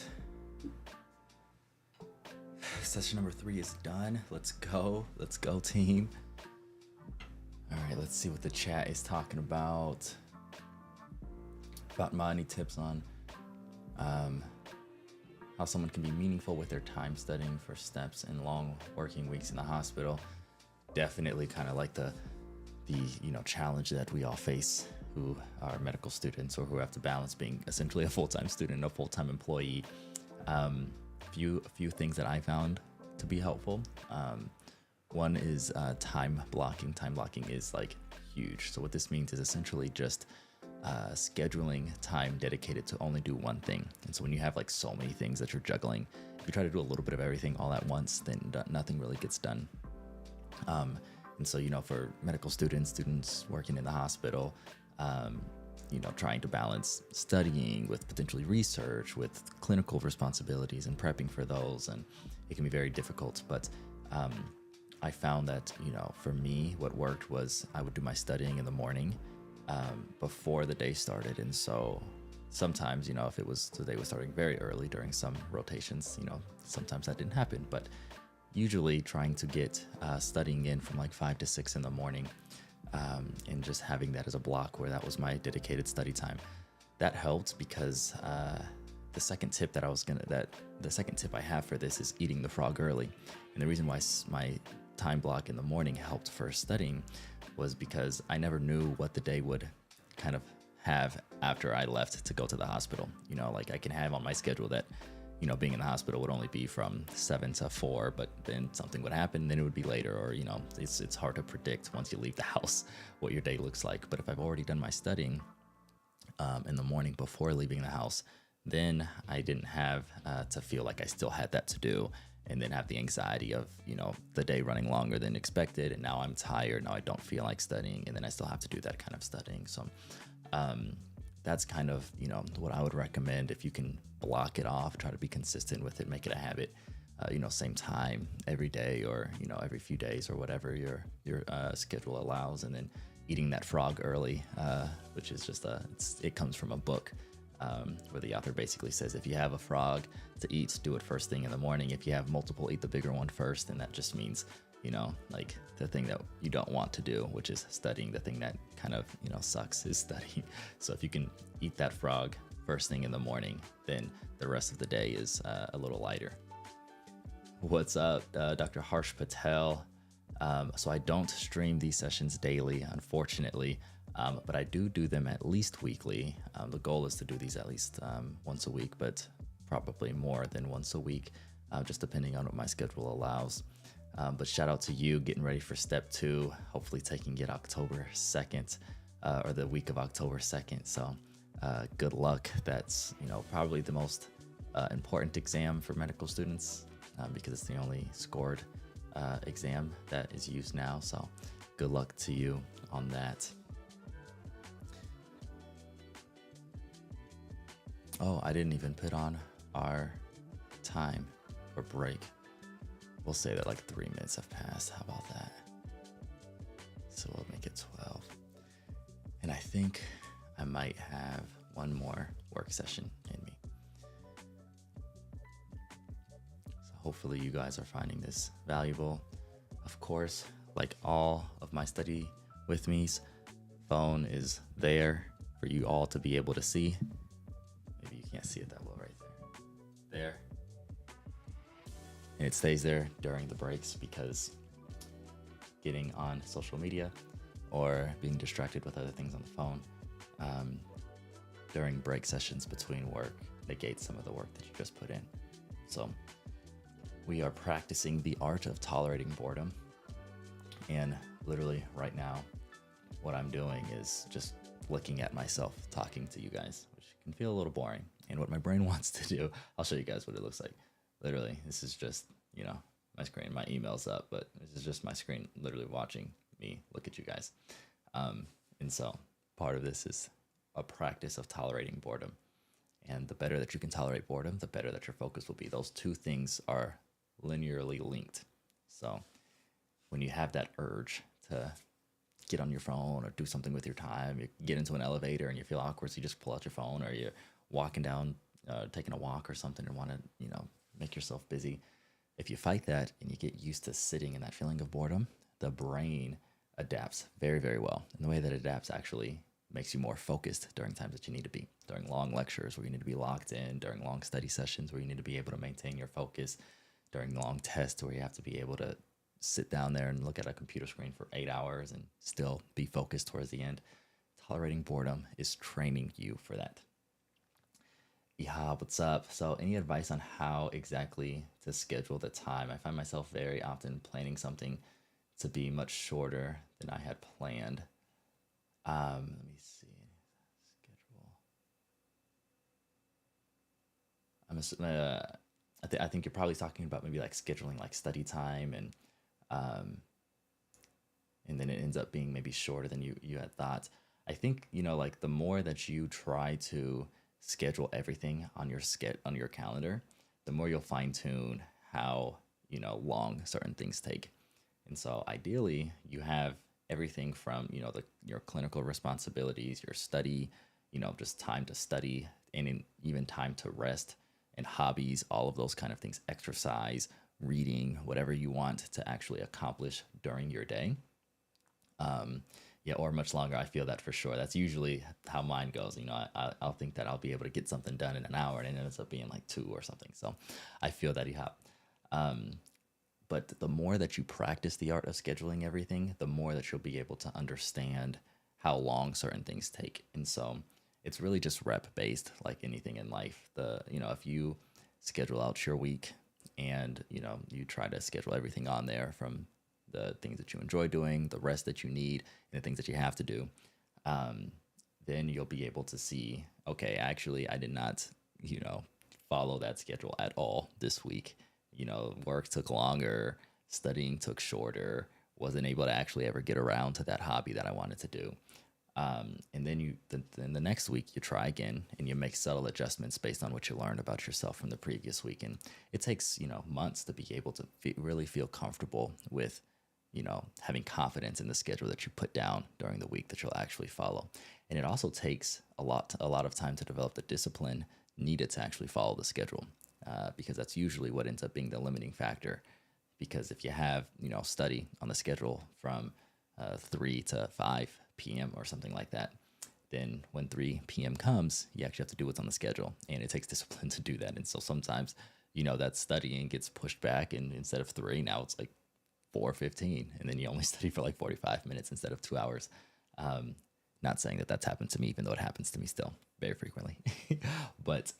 [SPEAKER 1] Session number 3 is done. Let's go. Let's go, team. All right, let's see what the chat is talking about. Fatima, any tips on how someone can be meaningful with their time studying for steps in long working weeks in the hospital? Definitely kind of like the challenge that we all face who are medical students or who have to balance being essentially a full-time student, a full-time employee. A few things that I found to be helpful. One is time blocking. Time blocking is like huge. So what this means is essentially just scheduling time dedicated to only do one thing. And so when you have like so many things that you're juggling, if you try to do a little bit of everything all at once, then nothing really gets done. And so, for medical students working in the hospital, trying to balance studying with potentially research, with clinical responsibilities and prepping for those. And it can be very difficult. But I found that, for me, what worked was I would do my studying in the morning before the day started. And so sometimes, if it was the day was starting very early during some rotations, sometimes that didn't happen. But usually trying to get studying in from like 5 to 6 in the morning, and just having that as a block where that was my dedicated study time. That helped because the second tip I have for this is eating the frog early. And the reason why my time block in the morning helped for studying was because I never knew what the day would kind of have after I left to go to the hospital. Like I can have on my schedule that being in the hospital would only be from 7 to 4, but then something would happen, then it would be later, or, it's hard to predict once you leave the house what your day looks like. But if I've already done my studying in the morning before leaving the house, then I didn't have to feel like I still had that to do, and then have the anxiety of, the day running longer than expected, and now I'm tired, now I don't feel like studying, and then I still have to do that kind of studying. So that's kind of, what I would recommend. If you can block it off, try to be consistent with it, make it a habit, same time every day, or, every few days, or whatever your schedule allows. And then eating that frog early, which is just it comes from a book where the author basically says, if you have a frog to eat, do it first thing in the morning. If you have multiple, eat the bigger one first. And that just means, like the thing that you don't want to do, which is studying. The thing that kind of, sucks is studying. So if you can eat that frog first thing in the morning, then the rest of the day is a little lighter. What's up, Dr. Harsh Patel? So I don't stream these sessions daily, unfortunately, but I do them at least weekly. The goal is to do these at least once a week, but probably more than once a week, just depending on what my schedule allows. But shout out to you getting ready for step 2, hopefully taking it October 2nd, or the week of October 2nd. So good luck. That's, probably the most important exam for medical students, because it's the only scored exam that is used now. So good luck to you on that. Oh, I didn't even put on our time or break. We'll say that like 3 minutes have passed. How about that? So we'll make it 12. And I think I might have one more work session in me. So hopefully you guys are finding this valuable. Of course, like all of my study with me's, phone is there for you all to be able to see. Maybe you can't see it that well right there. There. And it stays there during the breaks, because getting on social media or being distracted with other things on the phone during break sessions between work negates some of the work that you just put in. So we are practicing the art of tolerating boredom. And literally right now, what I'm doing is just looking at myself talking to you guys, which can feel a little boring. And what my brain wants to do, I'll show you guys what it looks like. Literally, this is just, my screen, my email's up, but this is just my screen literally watching me look at you guys. And so part of this is a practice of tolerating boredom. And the better that you can tolerate boredom, the better that your focus will be. Those two things are linearly linked. So when you have that urge to get on your phone or do something with your time, you get into an elevator and you feel awkward, so you just pull out your phone, or you're walking down taking a walk or something and want to, make yourself busy. If you fight that and you get used to sitting in that feeling of boredom, the brain adapts very, very well. And the way that it adapts actually makes you more focused during times that you need to be, during long lectures where you need to be locked in, during long study sessions where you need to be able to maintain your focus, during long tests where you have to be able to sit down there and look at a computer screen for 8 hours and still be focused towards the end. Tolerating boredom is training you for that. Yeah, what's up? So, any advice on how exactly to schedule the time? I find myself very often planning something to be much shorter than I had planned. Let me see. Schedule. I'm assuming, I think you're probably talking about maybe like scheduling like study time um, and then it ends up being maybe shorter than you had thought. I think like the more that you try to schedule everything on on your calendar, the more you'll fine tune how long certain things take. And so ideally, you have everything from your clinical responsibilities, your study, just time to study, and even time to rest and hobbies, all of those kind of things, exercise, reading, whatever you want to actually accomplish during your day. Yeah, or much longer. I feel that for sure. That's usually how mine goes. I'll think that I'll be able to get something done in an hour, and it ends up being like 2 or something. So I feel that you have. Um, but the more that you practice the art of scheduling everything, the more that you'll be able to understand how long certain things take. And so it's really just rep based, like anything in life. If you schedule out your week and you try to schedule everything on there, from the things that you enjoy doing, the rest that you need, and the things that you have to do, um, then you'll be able to see, okay, actually, I did not, follow that schedule at all this week. Work took longer, studying took shorter, wasn't able to actually ever get around to that hobby that I wanted to do. And then the next week you try again and you make subtle adjustments based on what you learned about yourself from the previous week. And it takes, months to be able to really feel comfortable with, having confidence in the schedule that you put down during the week that you'll actually follow. And it also takes a lot of time to develop the discipline needed to actually follow the schedule, because that's usually what ends up being the limiting factor. Because if you have, study on the schedule from 3 to 5 p.m. or something like that, then when 3 p.m. comes, you actually have to do what's on the schedule. And it takes discipline to do that. And so sometimes, that studying gets pushed back, and instead of 3, now it's like 4:15, and then you only study for like 45 minutes instead of 2 hours. Not saying that that's happened to me, even though it happens to me still very frequently. But,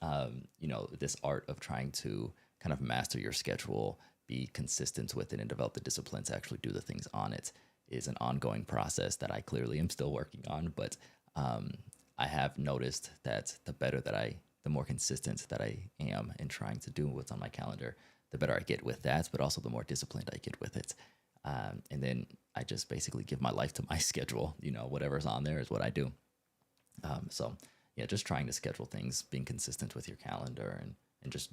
[SPEAKER 1] this art of trying to kind of master your schedule, be consistent with it, and develop the discipline to actually do the things on it is an ongoing process that I clearly am still working on. But I have noticed that the more consistent that I am in trying to do what's on my calendar, the better I get with that, but also the more disciplined I get with it. And then I just basically give my life to my schedule. Whatever's on there is what I do. So yeah, just trying to schedule things, being consistent with your calendar, and just,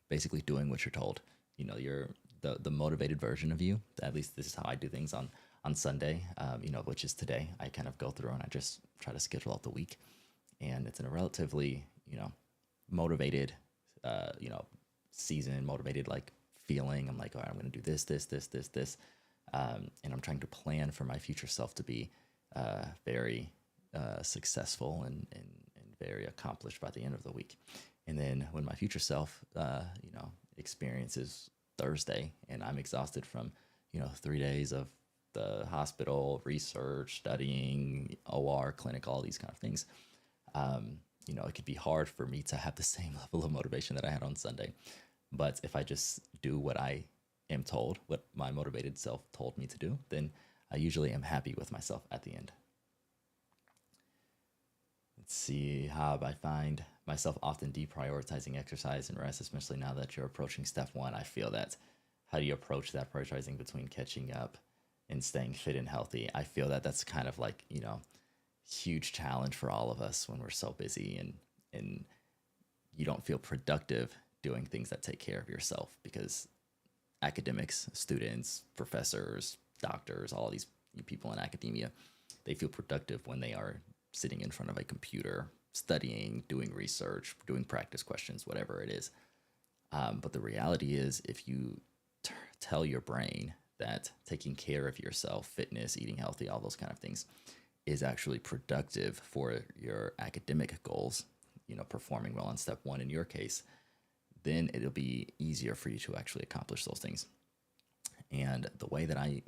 [SPEAKER 1] basically doing what you're told. You're the motivated version of you. At least this is how I do things on Sunday, which is today. I kind of go through and I just try to schedule out the week. And it's in a relatively, motivated, season, motivated, like, feeling. I'm like, all right, I'm going to do this, this, this, this, this. And I'm trying to plan for my future self to be very successful and very accomplished by the end of the week. And then when my future self, experiences Thursday and I'm exhausted from, 3 days of the hospital, research, studying, OR, clinic, all these kind of things, it could be hard for me to have the same level of motivation that I had on Sunday. But if I just do what I am told, what my motivated self told me to do, then I usually am happy with myself at the end. Let's see, how I find myself often deprioritizing exercise and rest, especially now that you're approaching step 1. I feel that. How do you approach that prioritizing between catching up and staying fit and healthy? I feel that that's kind of like, huge challenge for all of us when we're so busy and you don't feel productive doing things that take care of yourself, because academics, students, professors, doctors, all these people in academia, they feel productive when they are sitting in front of a computer, studying, doing research, doing practice questions, whatever it is. But the reality is, if you tell your brain that taking care of yourself, fitness, eating healthy, all those kind of things is actually productive for your academic goals, performing well on step one in your case, then it'll be easier for you to actually accomplish those things. And the way that I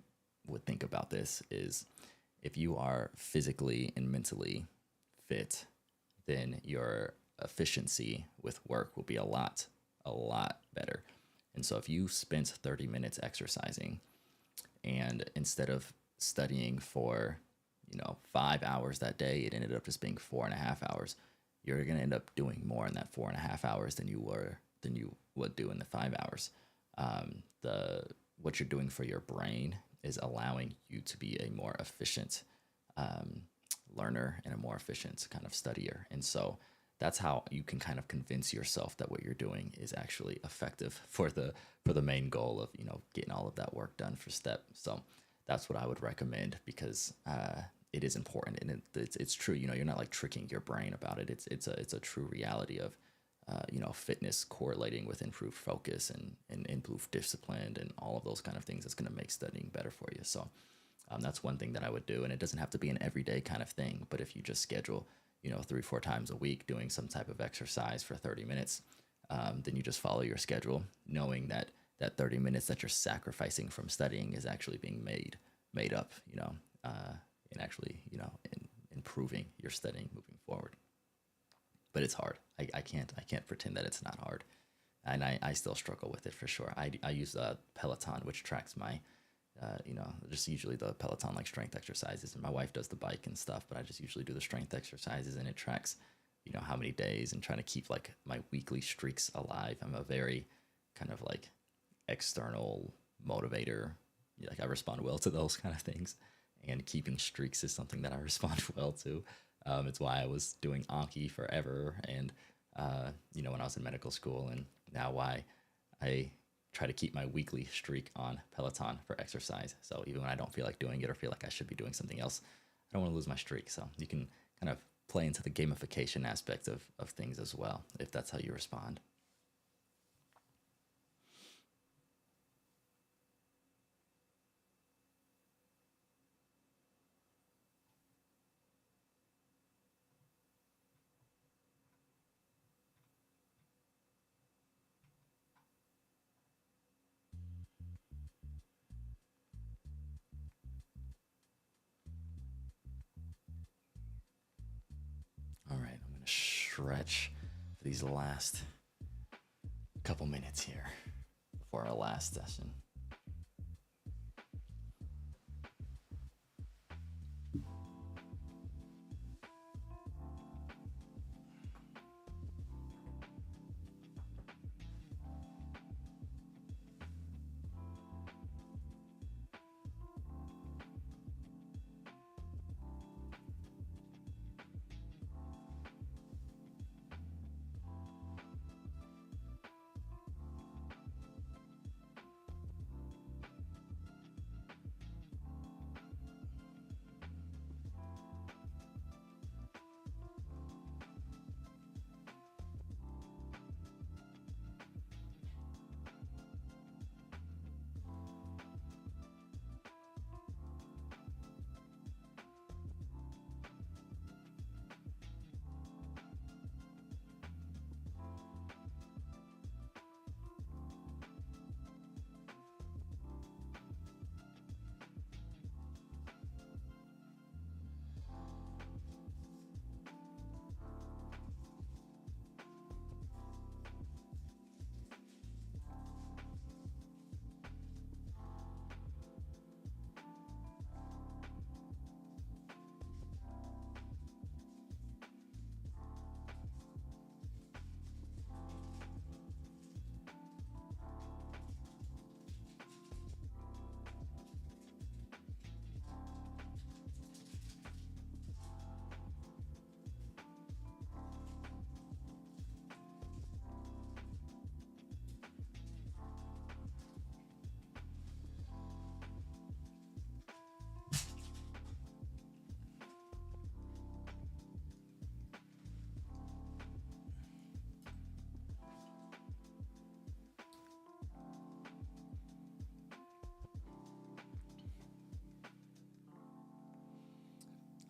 [SPEAKER 1] would think about this is, if you are physically and mentally fit, then your efficiency with work will be a lot better. And so if you spent 30 minutes exercising, and instead of studying for 5 hours that day, it ended up just being 4.5 hours, you're going to end up doing more in that 4.5 hours than you would do in the 5 hours. The What you're doing for your brain is allowing you to be a more efficient learner and a more efficient kind of studier. And so that's how you can kind of convince yourself that what you're doing is actually effective for the main goal of getting all of that work done for step. So that's what I would recommend, because it is important, and it's true. You're not like tricking your brain about it. It's a true reality of fitness correlating with improved focus and improved discipline and all of those kind of things. That's going to make studying better for you. So that's one thing that I would do. And it doesn't have to be an everyday kind of thing, but if you just schedule, 3-4 times a week doing some type of exercise for 30 minutes, then you just follow your schedule, knowing that that 30 minutes that you're sacrificing from studying is actually being made up, and actually, improving your studying moving forward. But it's hard. I can't pretend that it's not hard. And I still struggle with it for sure. I use Peloton, which tracks my, just usually the Peloton like strength exercises. And my wife does the bike and stuff, but I just usually do the strength exercises, and it tracks, how many days, and trying to keep like my weekly streaks alive. I'm a very kind of like external motivator. Like, I respond well to those kind of things, and keeping streaks is something that I respond well to. It's why I was doing Anki forever, and when I was in medical school, and now why I try to keep my weekly streak on Peloton for exercise. So even when I don't feel like doing it or feel like I should be doing something else, I don't want to lose my streak. So you can kind of play into the gamification aspect of things as well, if that's how you respond. All right, I'm going to stretch for these last couple minutes here before our last session.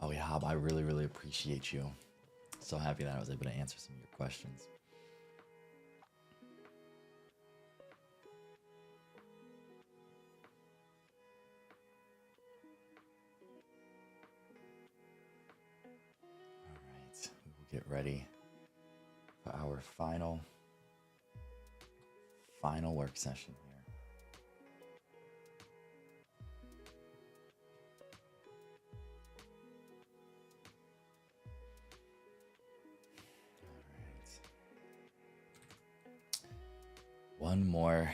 [SPEAKER 1] Oh yeah, Hob, I really, really appreciate you. So happy that I was able to answer some of your questions. All right, we will get ready for our final work session here. All right.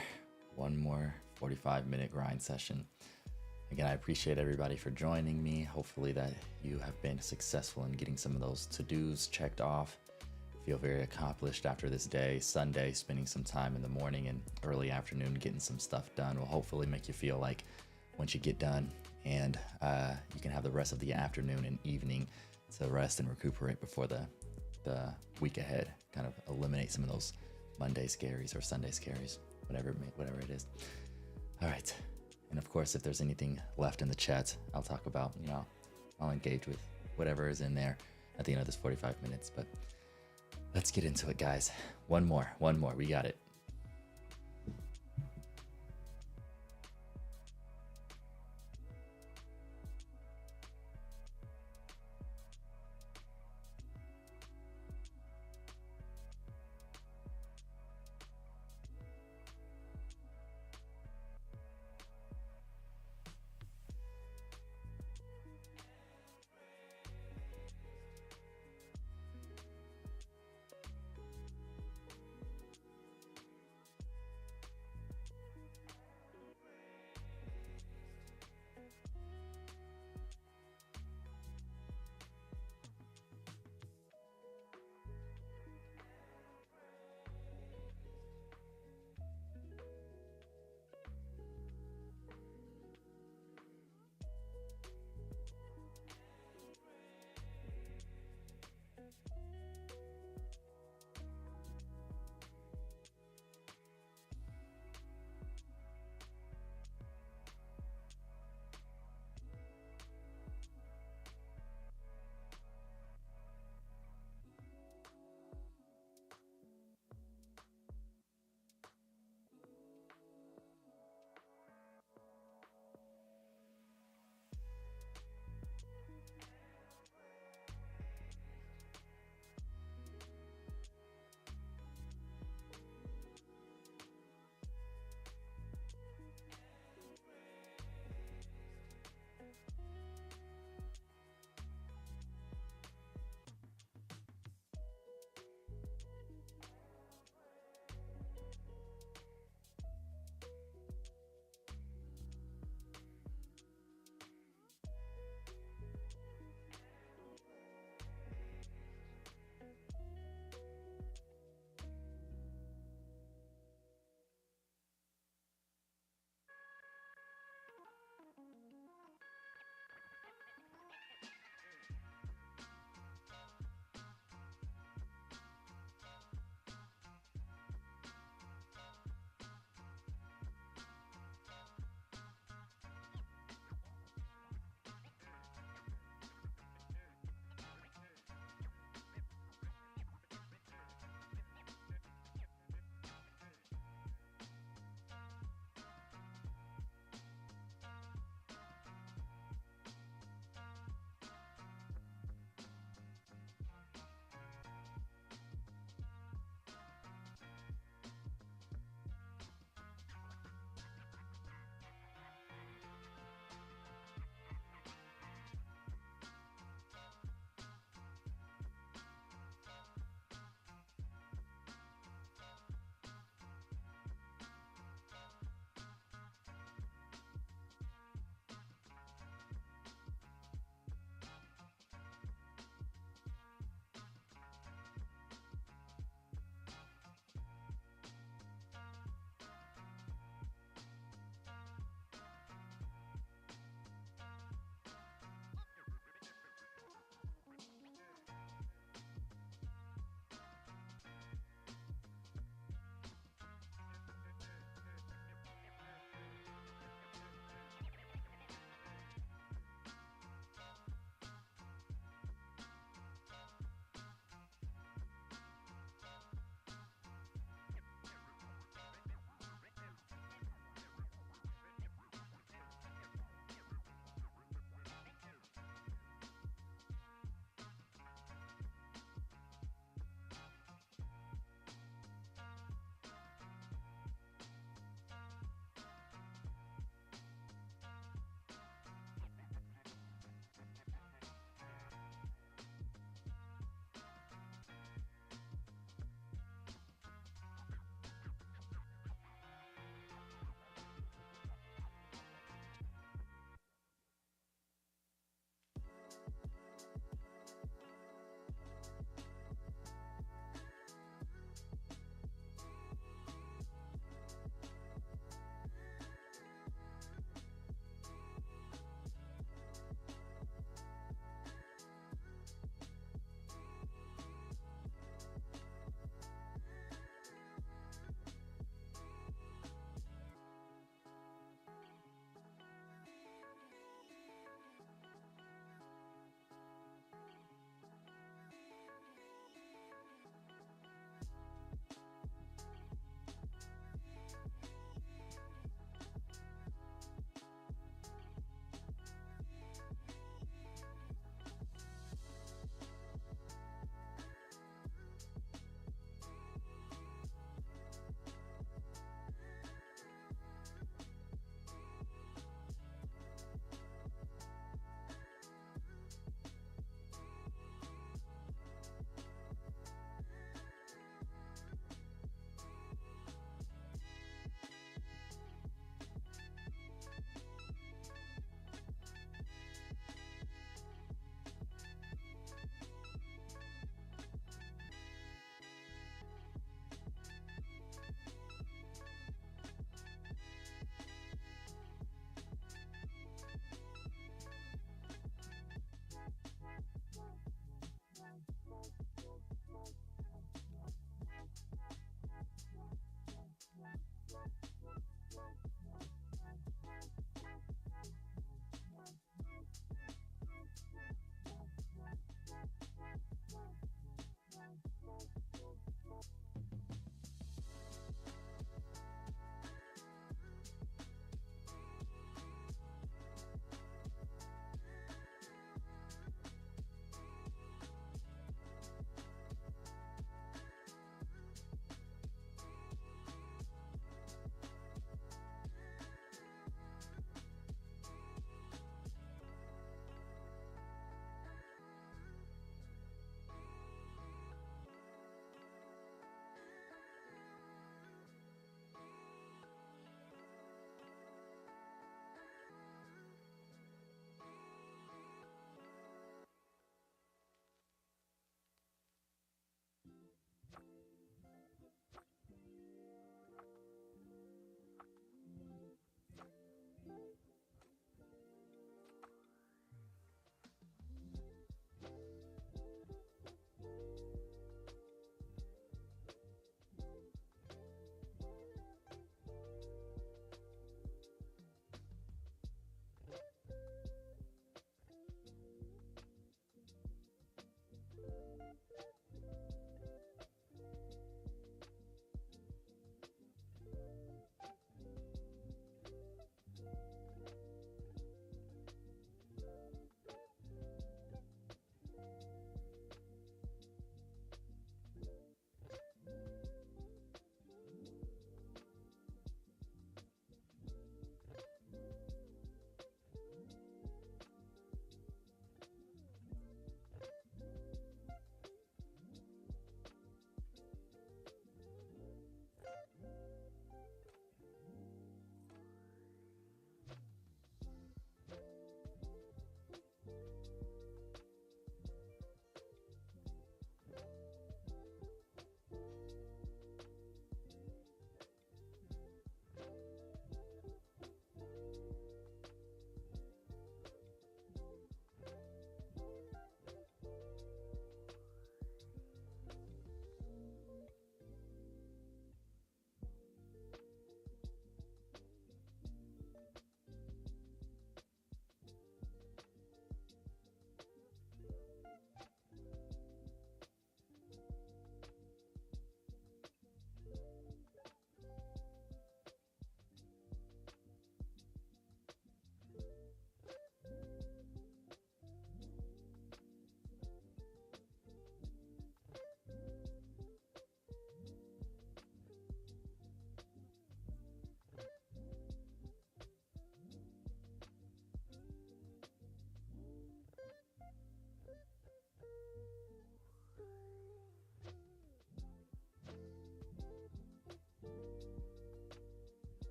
[SPEAKER 1] One more 45-minute grind session. Again, I appreciate everybody for joining me. Hopefully that you have been successful in getting some of those to-dos checked off. Feel very accomplished after this day. Sunday, spending some time in the morning and early afternoon getting some stuff done will hopefully make you feel like once you get done and you can have the rest of the afternoon and evening to rest and recuperate before the week ahead. Kind of eliminate some of those Monday scaries or Sunday scaries, whatever it is. All right. And of course, if there's anything left in the chat, I'll talk about, I'll engage with whatever is in there at the end of this 45 minutes. But let's get into it, guys. One more. We got it.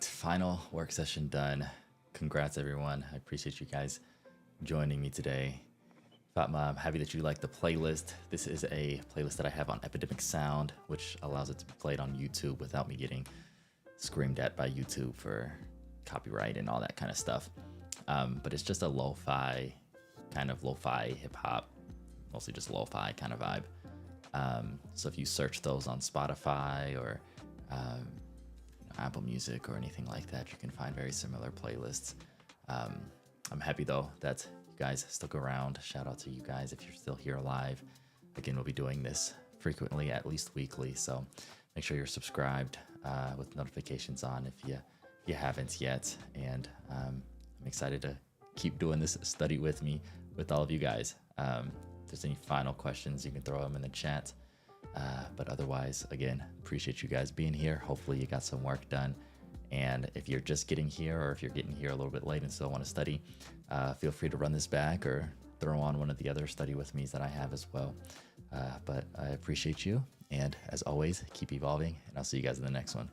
[SPEAKER 1] right, final work session done. Congrats, everyone. I appreciate you guys joining me today. Fatma, I'm happy that you like the playlist. This is a playlist that I have on Epidemic Sound, which allows it to be played on YouTube without me getting screamed at by YouTube for copyright and all that kind of stuff. But it's just a lo-fi, hip hop, mostly just lo-fi kind of vibe. So if you search those on Spotify or Apple Music or anything like that, you can find very similar playlists. I'm happy though that you guys stuck around. Shout out to you guys if you're still here alive. Again, we'll be doing this frequently, at least weekly. So make sure you're subscribed with notifications on if you haven't yet. And I'm excited to keep doing this study with me, with all of you guys. If there's any final questions, you can throw them in the chat. But otherwise, again, appreciate you guys being here. Hopefully you got some work done. And if you're just getting here, or if you're getting here a little bit late and still want to study, feel free to run this back or throw on one of the other study with me's that I have as well. But I appreciate you. And as always, keep evolving, and I'll see you guys in the next one.